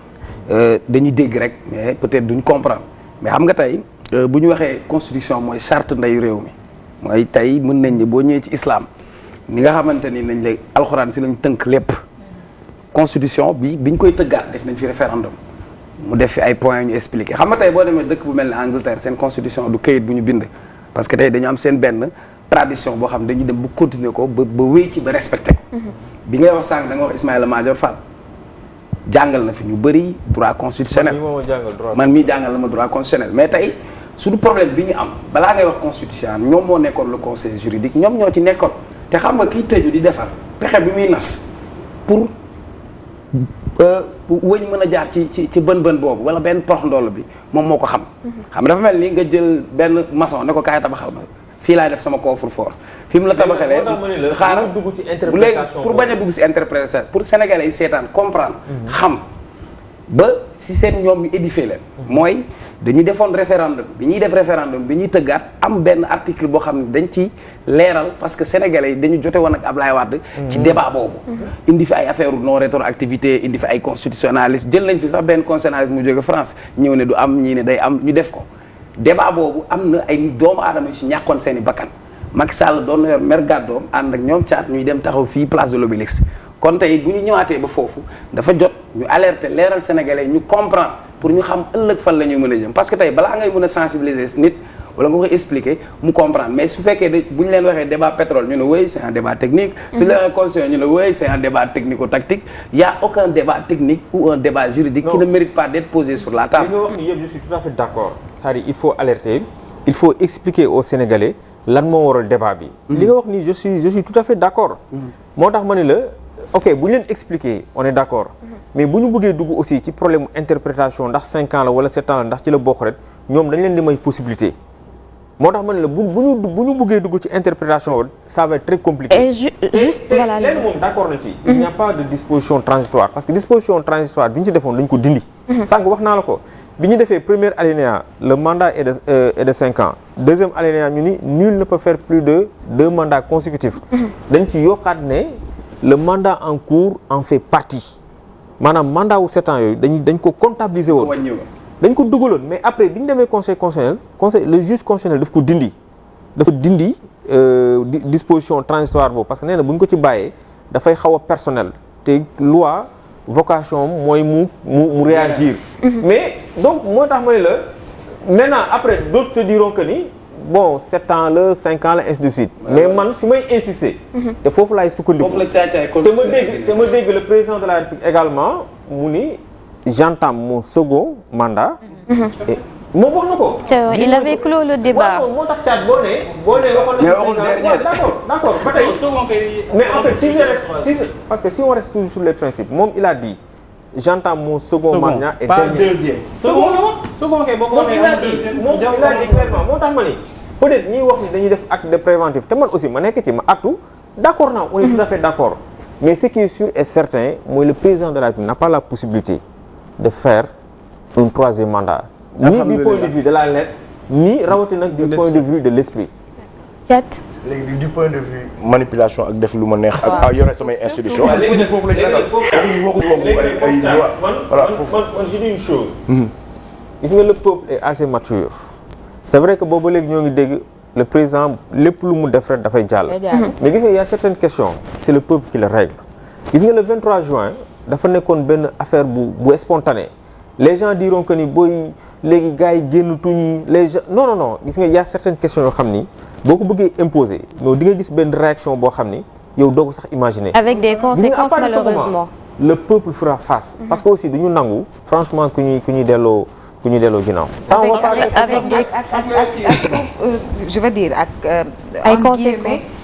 dañuy dégg rek mais peut-être duñ comprendre mais xam nga tey bu ñu waxee constitution mooy charte ndeyu réew mi mooy tey mën nañ ne boo ñëwee ci islam ni nga xamante ni nañ la alxuraan si lañ tënk lépp constitution biñ koy tëggaat def nañ fi référendum mu def fi ay points ñu expliqué xam nga tey boo demee dëkk bu mel ne Angleterre seen constitution du këyit bu ñu bind parce que tey dañu am seen benn tradition boo xam dañuy dem bu continuer ko ba wéy ci ba respecté ko bi ngay wax sànq da nga wax Ismaïla Madior Fall jàngal na fi ñu bëri droit constitutionnel man mii jàngal na ma droit constitutionnel mais tey suñu problème bi ñu am balaa ngay wax constitution ñoom moo nekkoon le conseil juridique ñoom ñoo ci nekkoon te xam nga kiy tëju di defar pexe bi muy nas pour wëñ mën a jaar ci bën boobu wala benn porox ndoll bi moom moo ko xam dafa mel ni nga jël benn maçon ne ko kaay tabaxal ma fii laay def sama coffre-fort fi mu la tabaxalee xaaral dugg ci bu léegi pour bañ a dugg si interprétation pour sénégalais yi seetaan comprendre xam ba si seen ñoom ñu édifier leen mooy dañuy defoon référendum bi ñuy def référendum bi ñuy tëggaat am benn article boo xam ne dañ ci leeral parce que sénégalais yi dañu jote woon ak Ablaye Wade ci débat boobu indi fi ay affaire non rétroactivité indi fi ay constitutionnaliste jël nañ fi sax benn constitutionnaliste mu jóge France ñëw ne du am ñii ne day am ñu def ko débat boobu am na ay doomu aadama yu si ñàkkoon seen i bakkan Macky Sall doon na yor mer gàddoom ànd ak ñoom caat ñuy dem taxaw fii place de l'Obélisque kon tey bu ñu ñëwaatee ba foofu dafa jot ñu alerter leeral sénégalais ñu comprendre pour ñu xam ëllëg fan la ñuy mën a jëm parce que tey balaa ngay mën a sensibiliser nit wala nga koy expliquer mu comprendre mais su fekkee de bu ñu leen waxee débat pétrole ñu ne oui c'est un débat technique su leen waxee constitution ñu ne oui c'est un débat technico-tactique il y a aucun débat technique ou un débat juridique qui ne mérite pas d'être posé sur la table. li nga wax ni yëpp je suis tout à fait d'accord c'est-à-dire il faut alerter il faut expliquer aux Sénégalais lan moo waral débat bi li nga wax ni je suis tout à fait d'accord moo tax ma ne la ok bu ñu leen expliquer on est d'accord mais bu ñu bëggee dugg aussi ci problème interprétation ndax 5 ans la wala 7 ans la ndax ci la bokk rek ñoom dañ leen di may possibilité moo tax ma ne la bu ñu bëggee dugg ci interprétation ça va être très compliqué. et juste voilà leen moom d'accord na ci. il n'y a pas de disposition transitoire parce que disposition transitoire bi ñu ci defoon dañ ko dindi. sànq wax naa la ko bi ñu defee premier alinéa le mandat est de 5 ans deuxième alinéa ñu ni nul ne peut faire plus de 2 mandats consécutifs. dañ ci yokkaat ne le mandat en cours en fait partie maanaam mandat wu 7 ans yooyu dañ ko comptabiliser woon. dañ ko dugaloon mais après bi ñu demee conseil le juge constitutionnel daf ko dindi dafa dindi disposition transitoire boobu parce que nee na bu ñu ko ci bàyyee dafay xaw a personnel te loi vocation mooy mu réagir mais donc moo tax ma ne la maintenant après d'autres te diront que ni bon 7 ans la 5 ans la ainsi de suite mais man su may insister te foofu laay sukkandiku te ma dégg le président de la République également mu ni j'entame mon second mandat. moom wax na ko. il avait clos le débat. moo tax caat boo nee waxoon na d'accord ba tey mais en fait parce que si on reste toujours sur les principes moom il a dit j'entame mon second mandat et pas dernier. deuxième. second kay boo ko waxee am deuxième. moom il a dit clairement moo tax ma ni peut-être ñiy wax ni dañuy def acte de préventif te man aussi ma nekk ci ma actu d'accord naa on est tout à fait d'accord mais ce qui est sûr et certain mooy le président de la République n'a pas la possibilité de faire un troisième mandat ni du point de vue de la lettre ni rawatina nag du point de vue de l'esprit. Thiat. léegi du point de vue manipulation ak def lu ma neex ak yore samay institution léegi foofu lañu ragal waxu foofu ay loi voilà man je dis une chose gis nga le peuple est assez mature c'est vrai que boobu léegi ñoo ngi dégg le président lépp lu mu def rek dafay jàll mais gis nga il y a certaines questions c'est le peuple qui le règle gis nga le 23 juin dafa nekkoon benn affaire bu spontanée les gens diront que ni booy léegi gars yi génnatuñ les gens non gis nga y a certaines questions yoo xam ni boo ko bëggee imposer mais di nga gis benn réaction boo xam ni yow doo ko sax imaginer. avec des conséquences malheureusement. le peuple fera face. parce que aussi du ñu nangu franchement ku ñuy delloo pour ñu delloo ginnaaw. je veux dire ak ay conséquences.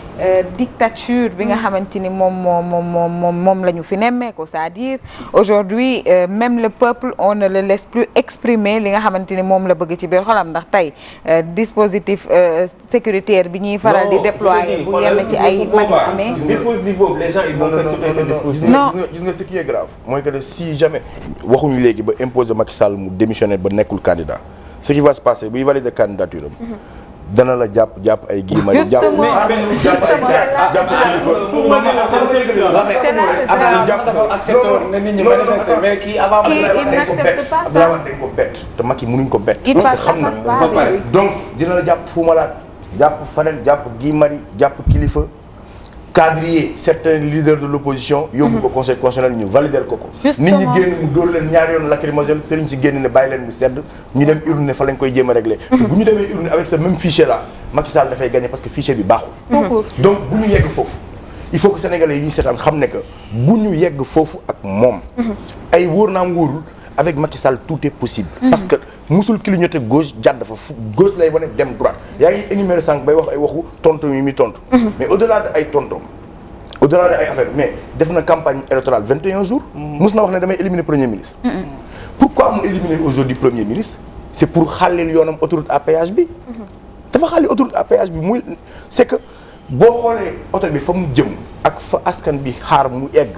Dictature bi nga xamante ni moom la ñu fi nemmeeku c'est-à-dire aujourd'hui même le peuple on ne le laisse plus exprimer li nga xamante ni moom la bëgg ci biir xolam ndax tey dispositif sécuritaire bi ñuy faral di déployer bu yenn ci ay mag amee dispositif boobu les gens ils vont consulter ce dispositif. non gis nga ce qui est grave mooy que si jamais waxuñu léegi ba imposer Macky Sall mu démissionner ba nekkul candidat ce qui va se passer buy valider candidature am dana la jàpp ay Guy Marius jàpp dañ ko bett te Macky mënuñ ko bett parce que xam na donc dina la jàpp Fou Malade jàpp Fadel jàpp Guy Marius jàpp kilifa cadrer certains leaders de l'opposition yóbbu ko conseil constitutionnel ñu valider ko nit ñi génn mu dóor leen ñaari yoon lacrymogène sëriñ si génn ne bàyyi leen mu sedd ñu dem urne fa lañ koy jéem a régler bu ñu demee urne avec ce même fichier là Macky Sall dafay gagner parce que fichier bi baaxul donc bu ñu yegg foofu il faut que sénégalais yi ñuy seetaan xam ne que bu ñu yegg foofu ak moom ay wóor naam wóorul avec Macky Sall tout est possible parce que musul clignoter gauche jàdd fa gauche lay wane dem droite yaa ngi énuméré sànq bay wax ay waxu tontu yi muy tontu mais au-delà de ay tontom au-delà de ay affaires mais def na campagne électorale 21 jours mus na wax ne damay éliminer premier ministre pourquoi mu éliminer aujourd'hui premier ministre c'est pour xàllil yoonam autoroute à péage bi dafa xàlli autoroute à péage bi muy c'est que boo xoolee oto bi fa mu jëm ak fa askan bi xaar mu egg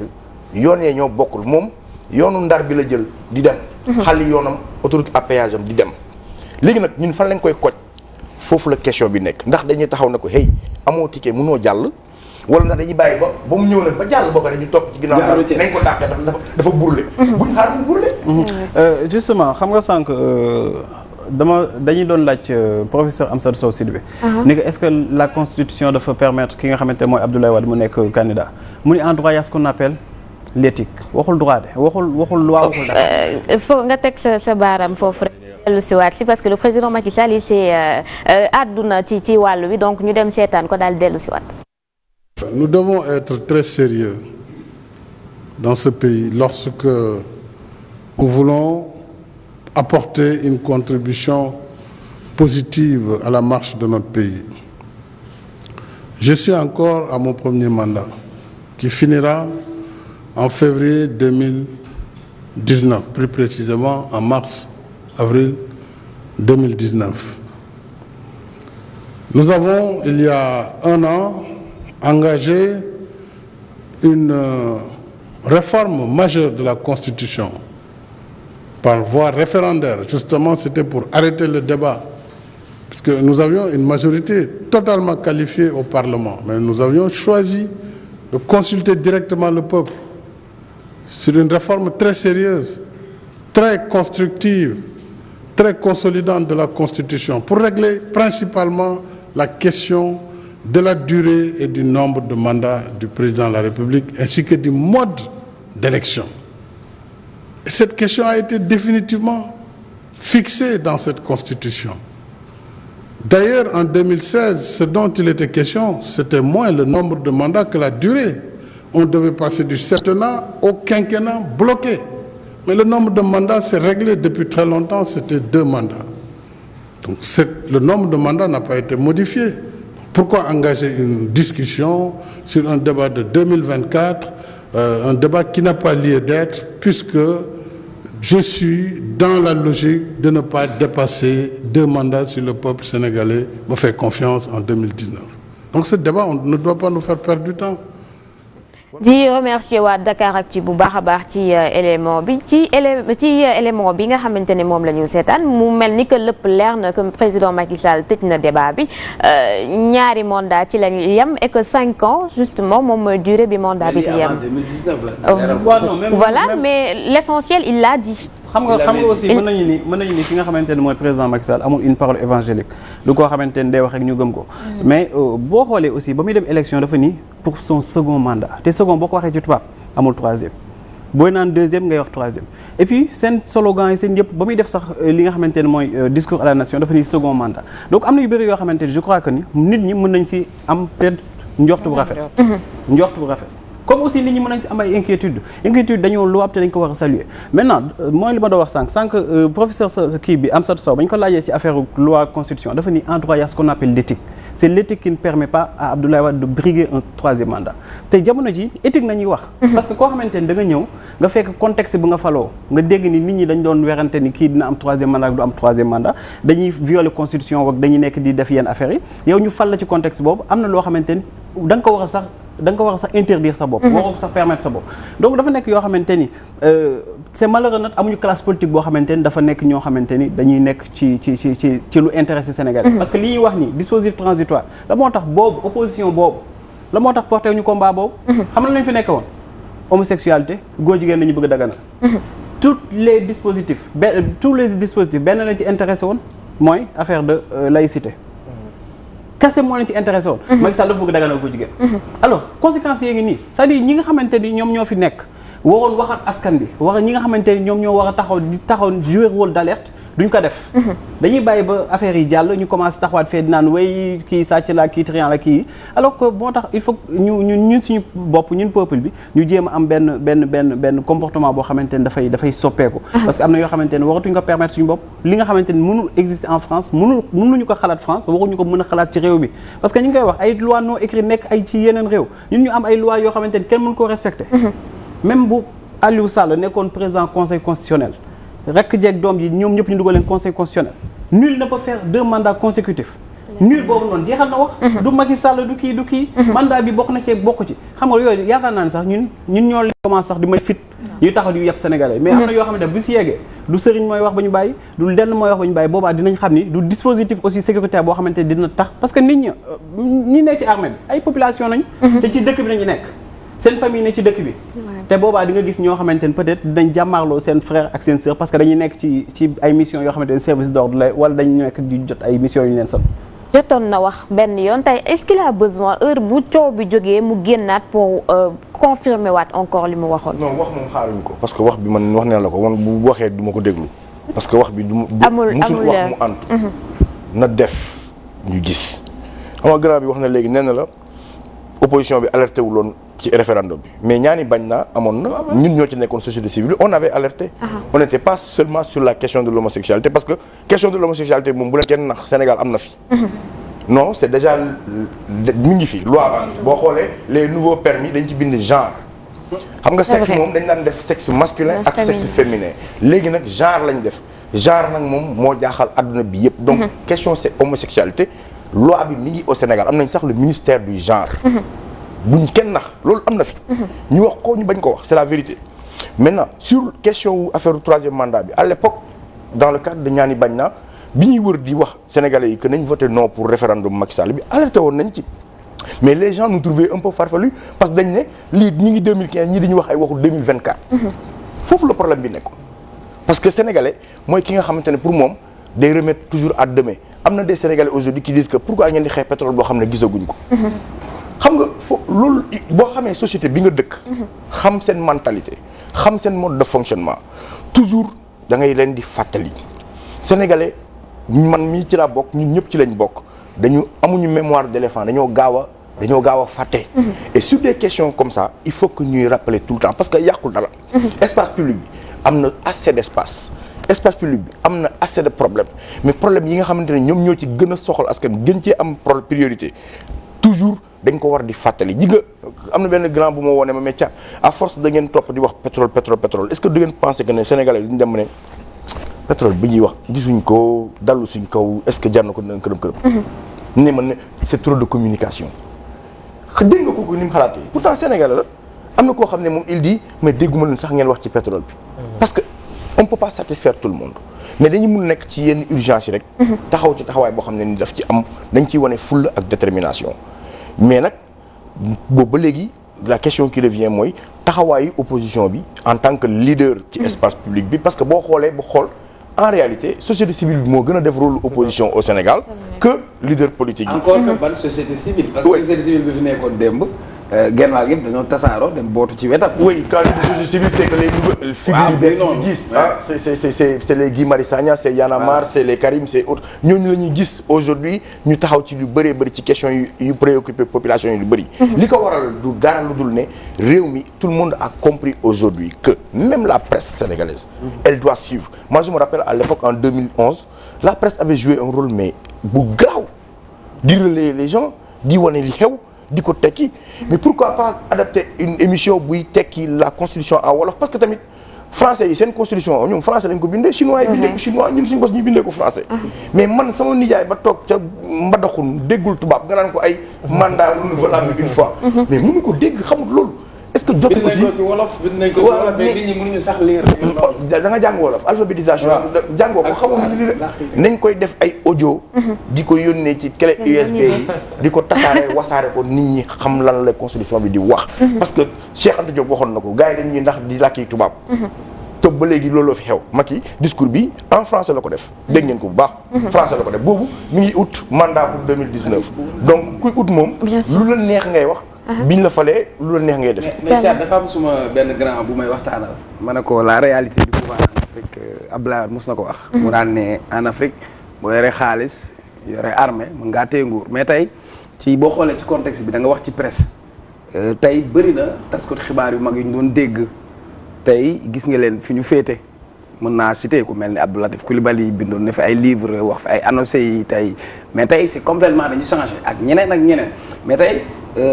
yoon yee ñoo bokkul moom yoonu Ndar bi la jël di dem xàlli yoonam autoroute à péage am di dem léegi nag ñun fan lañ koy koj foofu la question bi nekk ndax dañuy taxaw ne ko hey amoo ticket mënoo jàll wala ndax dañuy bàyyi ba mu ñëw nag ba jàll boo ko dañuy topp ci ginnaaw nañ ko dàqee dafa burle buñ xaar mu burle justement xam nga sànq dañuy doon laaj professeur Amsatou Sow Sidibé ni que est-ce que la constitution dafa permettre ki nga xamante mooy Abdoulaye Wade mu nekk candidat mu ni en droit y a ce qu'on appelle l'éthique waxul droit de waxul loi waxul dara. faut nga teg sa baaraam foofu rek dellu si waat si parce que le président Macky Sall il s'est àdduna ci wàllu wi donc ñu dem seetaan ko daal dellu si waat. Nous devons être très sérieux dans ce pays lorsque nous voulons apporter une contribution positive à la marche de notre pays. Je suis encore à mon premier mandat qui finira en février 2019, plus précisément en mars-avril 2019. Nous avons, il y a un an, engagé une réforme majeure de la Constitution par voie référendaire. Justement, c'était pour arrêter le débat, puisque nous avions une majorité totalement qualifiée au Parlement, mais nous avions choisi de consulter directement le peuple sur une réforme très sérieuse, très constructive, très consolidante de la Constitution, pour régler principalement la question de la durée et du nombre de mandats du président de la République, ainsi que du mode d'élection. Et cette question a été définitivement fixée dans cette Constitution. D'ailleurs, en 2016, ce dont il était question, c'était moins le nombre de mandats que la durée. On devait passer du septennat au quinquennat bloqué. Mais le nombre de mandats s'est réglé depuis très longtemps, c'était 2 mandats. Donc le nombre de mandats n'a pas été modifié. Pourquoi engager une discussion sur un débat de 2024, un débat qui n'a pas lieu d'être, puisque je suis dans la logique de ne pas dépasser 2 mandats si le peuple sénégalais me fait confiance en 2019. Donc ce débat, on ne doit pas nous faire perdre du temps. di remercier waa Dakaractu bu baax a baax ci élément bi ci élément bi nga xamante ne moom la ñu seetaan mu mel ni que lépp leer na que président Macky Sall tëj na débat bi ñaari mandat ci lañu yem et que 5 ans justement moom mooy durée bi mandat bi di yem. Voilà mais l'essentiel il l'a dit. xam nga aussi mën nañu ni ki nga xamante ne mooy président Macky Sall amul une parole évangélique lu koo xamante ne day wax rek ñu gëm ko. mais boo xoolee aussi ba muy dem élection dafa ni pour son second mandat te second boo ko waxee ci tubaab amul 3e booy naan 2e ngay wax 3e et puis seen slogan yi seen yëpp ba muy def sax li nga xamante ne mooy discours à la nation dafa ni second mandat donc am na yu bëri yoo xamante ne je crois que ni nit ñi mën nañ si am peut-être njort bu rafet. njort bu rafet comme aussi nit ñi mën nañ si am ay inquiétude dañoo loo te dañ ko war a saluer maintenant mooy li ma doon wax sànq professeur kii bi Amsatou Sow ba ñu ko laajee ci affaire loi constitution dafa ni en droit il y a ce qu'on appelle l'éthique c'est l'éthique qui ne permet pas à Abdoulaye Wade de briguer un troisième mandat te jamono ji éthique nañuy wax parce que koo xamante ni da nga ñëw nga fekk contexte bu nga faloo nga dégg ni nit ñi dañ doon werante ni kii dina am troisième mandat du am troisième mandat dañuy violer constitution wak dañuy nekk di def yenn affaires yi yow ñu fal la ci contexte boobu am na loo xamante ni da nga ko war a sax interdire sa bopp waroo ko sax permettre sa bopp donc dafa nekk yoo xamante ni c'est malheureux nag amuñu classe politique boo xamante ni dafa nekk ñoo xamante ni dañuy nekk ci lu intéressé Sénégal parce que li ñuy wax ni dispositif transitoire la moo tax boobu opposition boobu la moo tax porté ñu combat boobu xam na lañu fi nekk woon homosexualité góor jigéen nañu bëgg a daganal tous les dispositifs benn lañ ci intéressé woon mooy affaire de laïcité kase moo leen ci intéressé woon Macky Sall dafa bëgg daganal ko jigéen alors conséquences yi ngi nii c'est-à-dire ñi nga xamante ni ñoom ñoo fi nekk waroon waxat askan bi ñi nga xamante ni ñoom ñoo war a taxaw jouer rôle d'alerte duñ ko def dañuy bàyyi ba affaire yi jàll ñu commencé taxawaat fee di naan way kii sàcc la kii trian la kii alors que moo tax il faut ñun suñu bopp ñun peuple bi ñu jéem a am benn comportement boo xamante ni dafay soppeeku parce que am na yoo xamante ni waratuñ ko permettre suñu bopp li nga xamante ni mënul exister en France mënuñu ko xalaat France waruñu ko mën a xalaat ci réew bi parce que ñu ngi koy wax ay loi non écrite nekk ay ci yeneen réew ñun ñu am ay loi yoo xamante ni kenn mënu koo respecter même bu Aliou Sall nekkoon président conseil constitutionnel rekk jeeg doom ji ñoom ñëpp ñu dugal leen conseil constitutionnel nul ne peut faire 2 mandats consécutifs nul boobu noonu jeexal na wax du Macky Sall du kii mandat bi bokk na ci bokk ci xam nga yooyu yaakaar naa ne sax ñun ñoo leen commencé sax di may fit ñuy taxaw di yàpp sénégalais mais am na yoo xam ne bu si yeggee du sëriñ mooy wax ba ñu bàyyi du lenn mooy wax ba ñu bàyyi boobaa dinañ xam ni du dispositif aussi sécuritaire boo xamante dina tax parce que nit ñi nekk ci armée bi ay population nañ te ci dëkk bi nañu nekk seen famille ne ci dëkk bi te boobaa di nga gis ñoo xamante ne peut-être dinañ jàmmaarloo seen frère ak seen sœur parce que dañuy nekk ci ay missions yoo xamante ne service d'ordre la wala dañu nekk di jot ay missions yu ñu leen sant jotoon na wax benn yoon tey est-ce qu'il a besoin heure bu coow bi jógee mu génnaat pour confirmer waat encore li mu waxoon non wax moom xaaruñ ko parce que wax bi man wax nee la ko man bu waxee du ma ko déglu parce que wax bi musul wax mu antu na def ñu gis xam nga grand bi wax na léegi nee na la opposition bi alerté wuloon ci référendum bi mais ñaani bañ naa amoon na ñun ñoo ci nekkoon société civile on avait alerté on n'était pas seulement sur la question de l'homosexualité parce que question de l'homosexualité moom bu leen kenn nax Sénégal am na fi non c'est déjà mi ngi fi loi ba boo xoolee les nouveaux permis dañ ci bind genre xam nga sexe moom dañ daan def sexe masculin ak sexe féminin léegi nag genre lañ def genre nag moom moo jaaxal adduna bi yëpp donc question c'est homosexualité loi bi mi ngi au Sénégal am nañ sax le ministère du genre buñ kenn nax loolu am na fi ñu wax ko ñu bañ ko wax c'est la vérité maintenant sur question wu affaire troisième mandat bi à l'époque dans le cadre de ñaani bañ naa bi ñuy wër di wax sénégalais yi que nañ voté non pour référendum Macky Sall bi alerté woon nañ ci mais les gens nous trouvaient un peu farfelus parce que dañ ne lii ñi ngi 2015 ñi dañuy wax ay waxu 2024 foofu la problème bi nekkoon parce que sénégalais mooy ki nga xamante ne pour moom day remettre toujours à demain am na des sénégalais aujourd'hui qui disent que pourquoi ngeen di xeex pétrole boo xam ne gisaguñ ko xam nga fo loolu boo xamee société bi nga dëkk xam seen mentalité xam seen mode de fonctionnement toujours da ngay leen di fàttali sénégalais man mii ci laa bokk ñun ñëpp ci lañ bokk dañu amuñu mémoire d'éléphant dañoo gaaw a fàtte et sur des questions comme ça il faut que ñuy rappeler tout le temps parce que yàqul dara espace public bi am na assez d'espace public bi am na assez de problèmes mais problème yi nga xamante ne ñoom ñoo ci gën a soxal askan gën cee am priorité toujours dañ ko war di fàttali ji nga am na benn grand bu ma woone ma mais ca à force da ngeen topp di wax pétrole est-ce que du ngeen penser que ne Sénégalais yi ñu dem ne pétrole bi ñuy wax gisuñ ko dallu suñ kaw est-ce que jar na ko dina kërëm ne man ne c'est trop de communication dégg nga kooku ni mu xalaatee pourtant Sénégalais la am na koo xam ne moom il dit mais dégguma leen sax ngeen wax ci pétrole bi parce que on peut pas satisfaire tout le monde mais dañu mun nekk ci yenn urgence yi rek taxaw ci taxawaay boo xam ne ni daf ci am dañ ciy wane fulla ak détermination mais nag boobu ba léegi la question qui revient mooy taxawaayu opposition bi en tant que leader ci espace public bi parce que boo xoolee ba xool en réalité société civile bi moo gën a def rôle opposition au Sénégal que leader politique yi. encore que ban société civile. parce que société civile bi fi nekkoon démb genn wàll yëpp dañoo tasaaroo dem bootu ci wetam. oui quand je dis société civile c'est que les nouvelles figures yu bees yu gis c'est les Guy Marius Sagna c'est Y'en a marre c'est les Karim c'est autres ñooñu la ñuy gis aujourd'hui ñu taxaw ci lu bëree bëri ci question yu préoccupé population yi lu bëri. li ko waral du dara lu dul ne réew mi tout le monde a compris aujourd'hui que même la presse sénégalaise elle doit suivre. Moi je me rappelle à l'époque en 2011 la presse avait joué un rôle mais bu garaaw di relayer les gens di wane li xew di ko tekki mais pourquoi pas adapter une émission buy tekki la constitution en wolof parce que tamit français yi seen constitution ñoom français lañ ko bindee chinois yi bindee ko chinois ñun suñu bos ñu bindee ko français mais man sama nijaay ba toog ca mbadaxun déggul tubaab nga naan ko ay mandat renouvelable une fois mais mënu ko dégg xamul loolu est-ce que jot aussi bind nañ ko ci wolof bind nañ ko ci wolof mais nit ñi mënuñu sax lire. da nga jàng wolof alphabétisation jàngoo ko xamoo nañ koy def ay audio di ko yónnee ci clé USB yi di ko tasaare wasaare ko nit ñi xam lan la constitution bi di wax parce que Cheikh Anta Diop waxoon na ko gars yi dañ ñuy ndax di làkki tubaab te ba léegi looloo fi xew Macky discours bi en français la ko def dégg ngeen ko bu baax français la ko def boobu mi ngi ut mandat pour 2019 donc kuy ut moom lu la neex ngay wax biñ la falee lu la neex ngay def. mais Thiat dafa am suma benn grand bu may waxtaanal. ma ne ko la réalité du pouvoir en Afrique Abdoulaye Wade mos na ko wax. mu daan ne en Afrique boo yoree xaalis yore armée mën ngaa téye nguur mais tey ci boo xoolee ci contexte bi da nga wax ci presse tey bëri na taskatu xibaar yu mag yu ñu doon dégg tey gis nga leen fi ñu féete. mën naa citer ku mel ni Abdou Latif Coulibaly bindoon na fi ay livres wax fi ay annoncé yi tey mais tey c'est complètement dañu changé ak ñeneen mais tey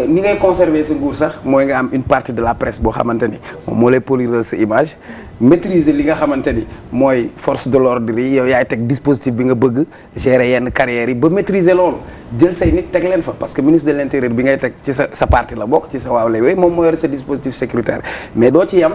ni ngay conserver sa nguur sax mooy nga am une partie de la presse boo xamante ni moom moo lay poliral sa image maîtriser li nga xamante ni mooy force de l'ordre yi yow yaay teg dispositif bi nga bëgg gérer yenn carrières yi ba maîtriser loolu jël say nit teg leen fa parce que ministre de l'intérieur bi ngay teg ci sa parti la bokk ci sa waaw lay wéy moom moo yore sa dispositif sécuritaire mais doo ci yam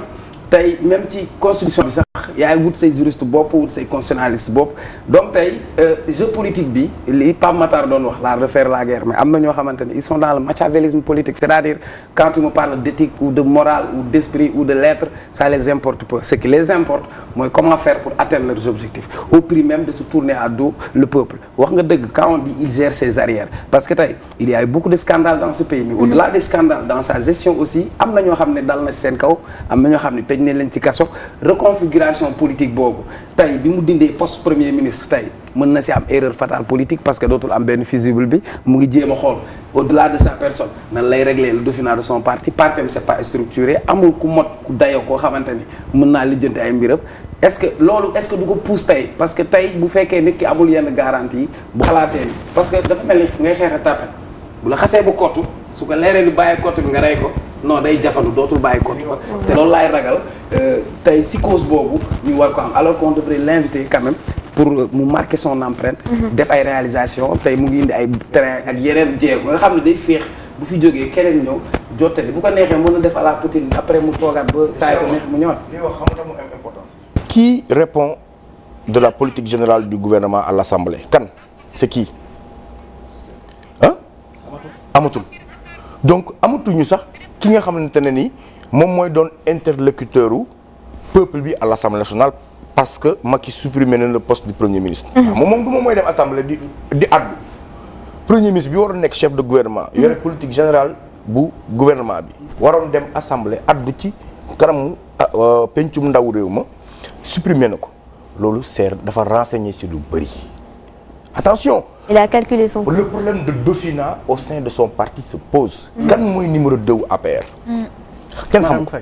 tey même ci constitution bi sax yaay wut say juriste bopp wut say constitutionnaliste bopp donc tey jeu politique bi li Pape Matar doon wax la refaire la guerre mais am na ñoo xamante ne ils sont dans le machiavélisme politique c'est-à-dire quand tu me parles d'éthique ou de morale ou d'esprit ou de lettres ça les importe peu ce qui les importe mooy comment faire pour atteindre leurs objectifs au prix même de se tourner à dos le peuple wax nga dëgg quand on dit il gère ses arrières parce que tey il y a eu beaucoup de scandales dans ce pays mais au-delà des scandales dans sa gestion aussi am na ñoo xam ne dal na seen kaw am na ñoo xam ne tëj ne leen ci kaso reconfiguration politique boobu tey bi mu dindee poste premier ministre tey mën na si am erreur fatale politique parce que dootul am benn fusible bi mu ngi jéem a xool au-delà de sa personne nan lay régler le dauphinat de son parti parti c'est pas structuré amul ku mot ku dayoo koo xamante ni mën naa lijjanti ay mbiram est-ce que du ko pousse tey parce que tey bu fekkee nit ki amul yenn garantie yi bu xalaatee ni parce que dafa mel ni ngay xeex a tàppe bu la xasee bu kottu su ko leeree ni bàyyi kottu bi nga rey ko non day jafandu dootul bàyyi kottu ko te loolu laay ragal tey psychose boobu ñu war ko am alors qu'on devrait l'inviter quand même pour mu marquer son empreinte def ay réalisation tey mu ngi indi ay train ak yeneen jéego nga xam ne day féex bu fi jógee keneen ñëw jottali bu ko neexee mën na def à la Poutine après mu toogaat ba saa ko neex mu ñëwaat. li wax xam nga mu am importance. Qui répond de la politique générale du gouvernement à l'Assemblée kan c'est qui ah amatul donc amatuñu sax ki nga xamante ne ni moom mooy doon interlocuteur u peuple bi à l'Assemblée nationale parce que Macky supprimé na le poste du premier ministre. moom du moom mooy dem assemblée di addu premier ministre bi waroon nekk chef de gouvernement. yore politique générale bu gouvernement bi. waroon dem assemblée addu ci kanamu pencum ndaw réew ma supprimé na ko loolu dafa renseigner ci lu bëri. attention. il a calculé son. le problème de dauphinat au sein de son parti se pose. kan mooy numéro 2 APR. kenn xam ko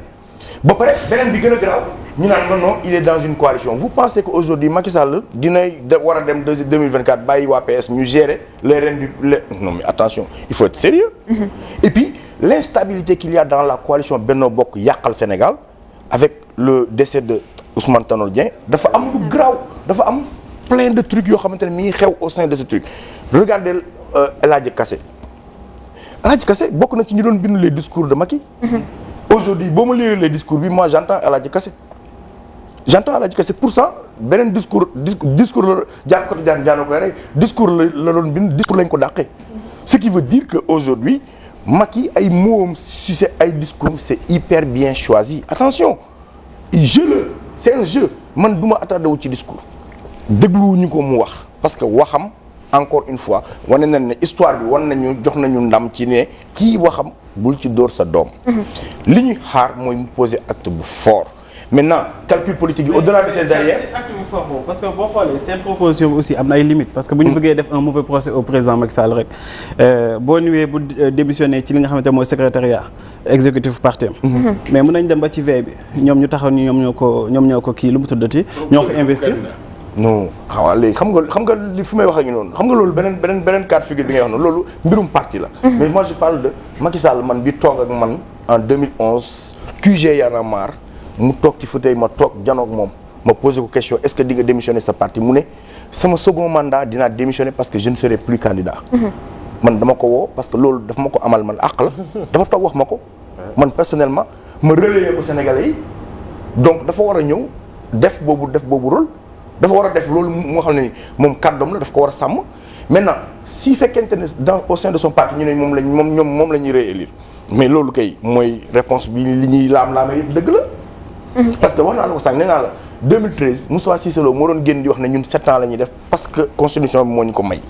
ba pare beneen bi gën a garaaw ñu naan non il est dans une coalition vous pensez que aujourd'hui Macky Sall dinay war a dem 2024 bàyyi waa PS ñu gérer les rênes du non mais attention il faut être sérieux et puis l'instabilité qu'il y a dans la coalition Benno Bokk Yàqal Sénégal avec le décès de Ousmane Tanor Dieng dafa am lu garaaw dafa am plein de trucs yoo xamante ne mi ngi xew au sein de ce truc regardez El Hadji Kassé bokk na ci ñi doon bind les discours de Macky. Aujourd'hui boo ma lire les discours bi moi j'entends El Hadji Kassé pourtant beneen discours la jàppkatu jaan koy rek discours la doon bind discours lañ ko dàqee ce qui veut dire que aujourd'hui Macky ay mots si c'est ay discours c'est hyper bien choisi attention c'est un jeu man du ma attardé wu ci discours dégluwuñu ko mu wax parce que waxam encore une fois wane nañ ne histoire bi wan nañu jox nañu ndam ci ne kii waxam bul ci dóor sa doom. li ñuy xaar mooy mu poser acte bu fort maintenant calcul politique yi au-delà de ces arrières. acte bu fort boobu parce que boo xoolee seen proposition aussi am na ay limites parce que bu ñu bëggee def un mauvais procès au président Macky Sall rek boo ñëwee bu démissionné ci li nga xamante mooy secrétariat exécutif parti am. mais mën nañ dem ba ci veille bi ñoom ñu taxaw ni ñoom ñoo ko kii lu mu tuddati ñoo ko investir. non léegi xam nga li fi may wax ak ñu noonu xam nga loolu beneen cas de figure bi ngay wax noonu loolu mbirum parti la. mais moi je parle de Macky Sall man bi toog ak man en 2011 QG Y'en a marre mu toog ci fauteuil ma toog janoog moom ma posé ko question est-ce que di nga démissionner sa parti mu ne sama second mandat dinaa démissionner parce que je ne serai plus candidat. man dama ko woo parce que loolu daf ma ko amal man àq la dafa toog wax ma ko man personnellement ma relayer ko Sénégalais yi donc dafa war a ñëw def boobu rôle. dafa war a def loolu moo xam ne ni moom kàddoom la daf ko war a sàmm maintenant si fekkente ne au sein de son parti ñu ne moom la ñuy réélire mais loolu kay mooy réponse bi li ñuy laam-laame yëpp dëgg la. parce que wax naa la ko sànq nee naa la 2013 Moustapha Cissé Lo moo doon génn di wax ne ñun 7 ans la ñuy def parce que constitution bi moo ñu ko may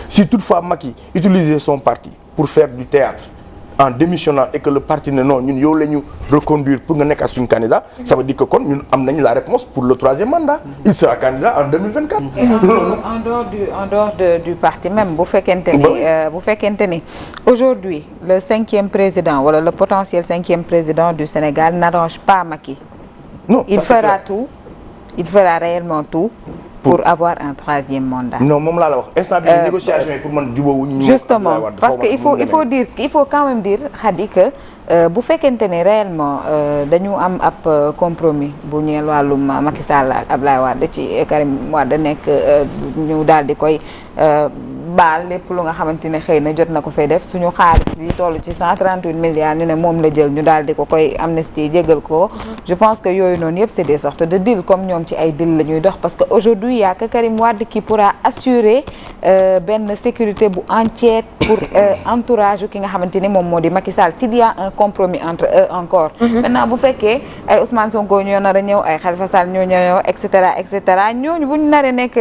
si toutefois Macky utiliser son parti pour faire du théâtre en démissionnant et que le parti ne non ñun yow la ñu reconduire pour nga nekk ak suñu candidat ça veut dire que kon ñun am nañ la réponse pour le 3e mandat il sera candidat en 2024. en dehors du parti même bu fekkente ni aujourd'hui le 5e président wala le potentiel 5e président du Sénégal n'arrange pas Macky. Non, il fera réellement tout pour avoir un 3e mandat. Non moom laa la wax instant bi négociation yi pour man jubóowuñu. Justement parce que il faut quand même dire Khady que bu fekkente ne réellement dañu am ab compromis bu ñeel wàllum Macky Sall ak Abdoulaye Wade ci Karim Wade nekk ñu daal di koy baal lépp lu nga xamante ne xëy na jot na ko fay def suñu xaalis bi toll ci 138 milliards ñu ne moom la jël ñu daal di ko koy amnistie jégal ko. Je pense que yooyu noonu yëpp c'est des sortes de deal comme ñoom ci ay deal la ñuy dox parce que aujourd'hui y a que Karim Wade qui pourra assurer benn sécurité bu entière pour entourage ki nga xamante ni moom moo di Macky Sall s'il y a un compromis entre eux encore. Maintenant bu fekkee ay Ousmane Sonko ñoo nar a ñëw ay Khalifa Sall ñoo ñëw et cetera ñooñu bu ñu naree nekk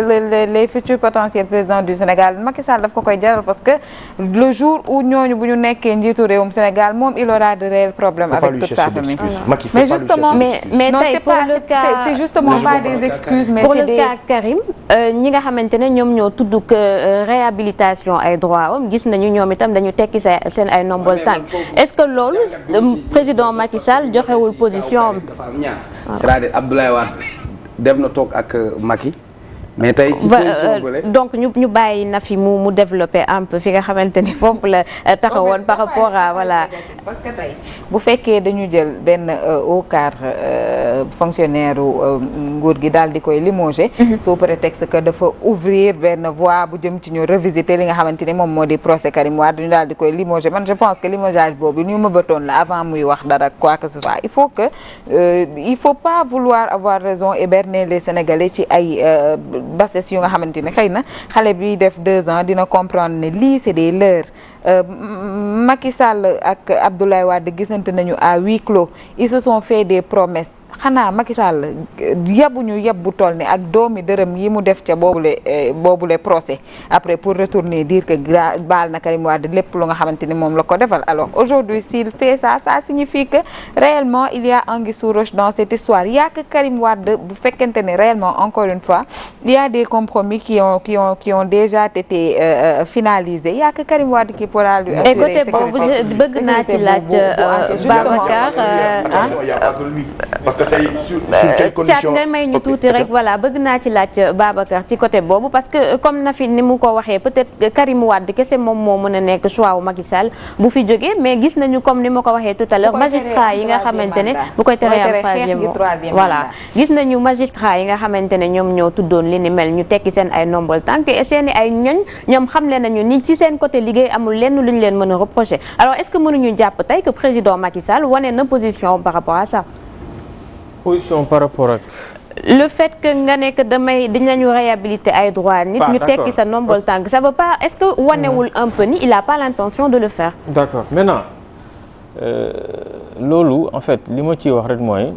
les futurs potentiels présidents du Sénégal Macky Sall daf ko koy jaral parce que le jour où ñooñu bu ñu nekkee njiitu réewum Sénégal moom il aura de réels problèmes avec toute sa famille. mais justement mais tey pour le cas c'est justement pas des excuses mais pour le cas Karim ñi nga xamante ne ñoom ñoo tudd que réhabilitation ay droits am gis nañu ñoom itam dañu tekki seen ay nombol tànk est-ce que loolu président Macky Sall joxewul position am. dafa am ñaar c'est-à-dire Abdoulaye Wade dem na toog ak Macky mais tey ci position bële donc ñu bàyyi na fi mu développer un peu fi nga xamante ni foofu la taxawoon par rapport à voilà. parce que tey bu fekkee dañu jël benn haut cadre fonctionnaire nguur gi daal di koy limogé. sous prétexte que dafa ouvrir benn voie bu jëm ci ñu revisiter li nga xamante ni moom moo di procès Karim Wade ñu daal di koy limogé man je pense que limogeage boobu ñu mëbatoon la avant muy wax dara quoi que ce soit il faut pas vouloir avoir raison et berner les Sénégalais ci ay bassesse yu nga xamante ne xëy na xale bi def 2 ans dina comprendre ne lii c'est des leurres Macky Sall ak Abdoulaye Wade gisante nañu à huis clos ils se sont fait des promesses xanaa Macky Sall yabuñu yab bu toll ni ak doomi dërëm yi mu def ca boobule procès après pour retourner dire que baal na Karim Wade lépp lu nga xamante ni moom la ko defal alors aujourd'hui s'il fait ça signifie que réellement il y a anguille sous roche dans cette histoire il y a que Karim Wade bu fekkente ne réellement encore une fois il y a des compromis qui ont déjà été finalisés il y a que Karim Wade qui pourra lui assurer côté boobu bëgg naa ci laaj Babacar parce que tey sur quelles conditions nga may ñu tuuti rek voilà bëgg naa ci laaj Babacar ci côté boobu parce que comme na fi ni mu ko waxee peut-être Karim Wade kese moom moo mën a nekk choix wu Macky Sall bu fi jógee mais gis nañu comme ni ma ko waxee tout à l'heure magistrat yi nga xamante ne bu koy teree am 3e voilà gis nañu magistrat yi nga xamante ne ñoom ñoo tuddoon li ni mel ñu tekki seen ay nombol tànk et seen ay ñoom xamle nañu ni ci seen côté liggéey amul lenn lu ñu leen mën a reprocher alors est-ce que mënuñu jàpp tey que président Macky Sall wane na position par rapport à ça. Position par rapport ak. le fait que nga nekk dinañu réhabiliter ay droits nit ñu tekki sa nombol tànk ça veut pas est-ce que wanewul un peu ni il a pas l'intention de le faire. D'accord maintenant loolu en fait li ma ciy wax rek mooy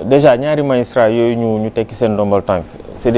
déjà ñaari magistrat yooyu ñu tekki seen nombol tànk c'est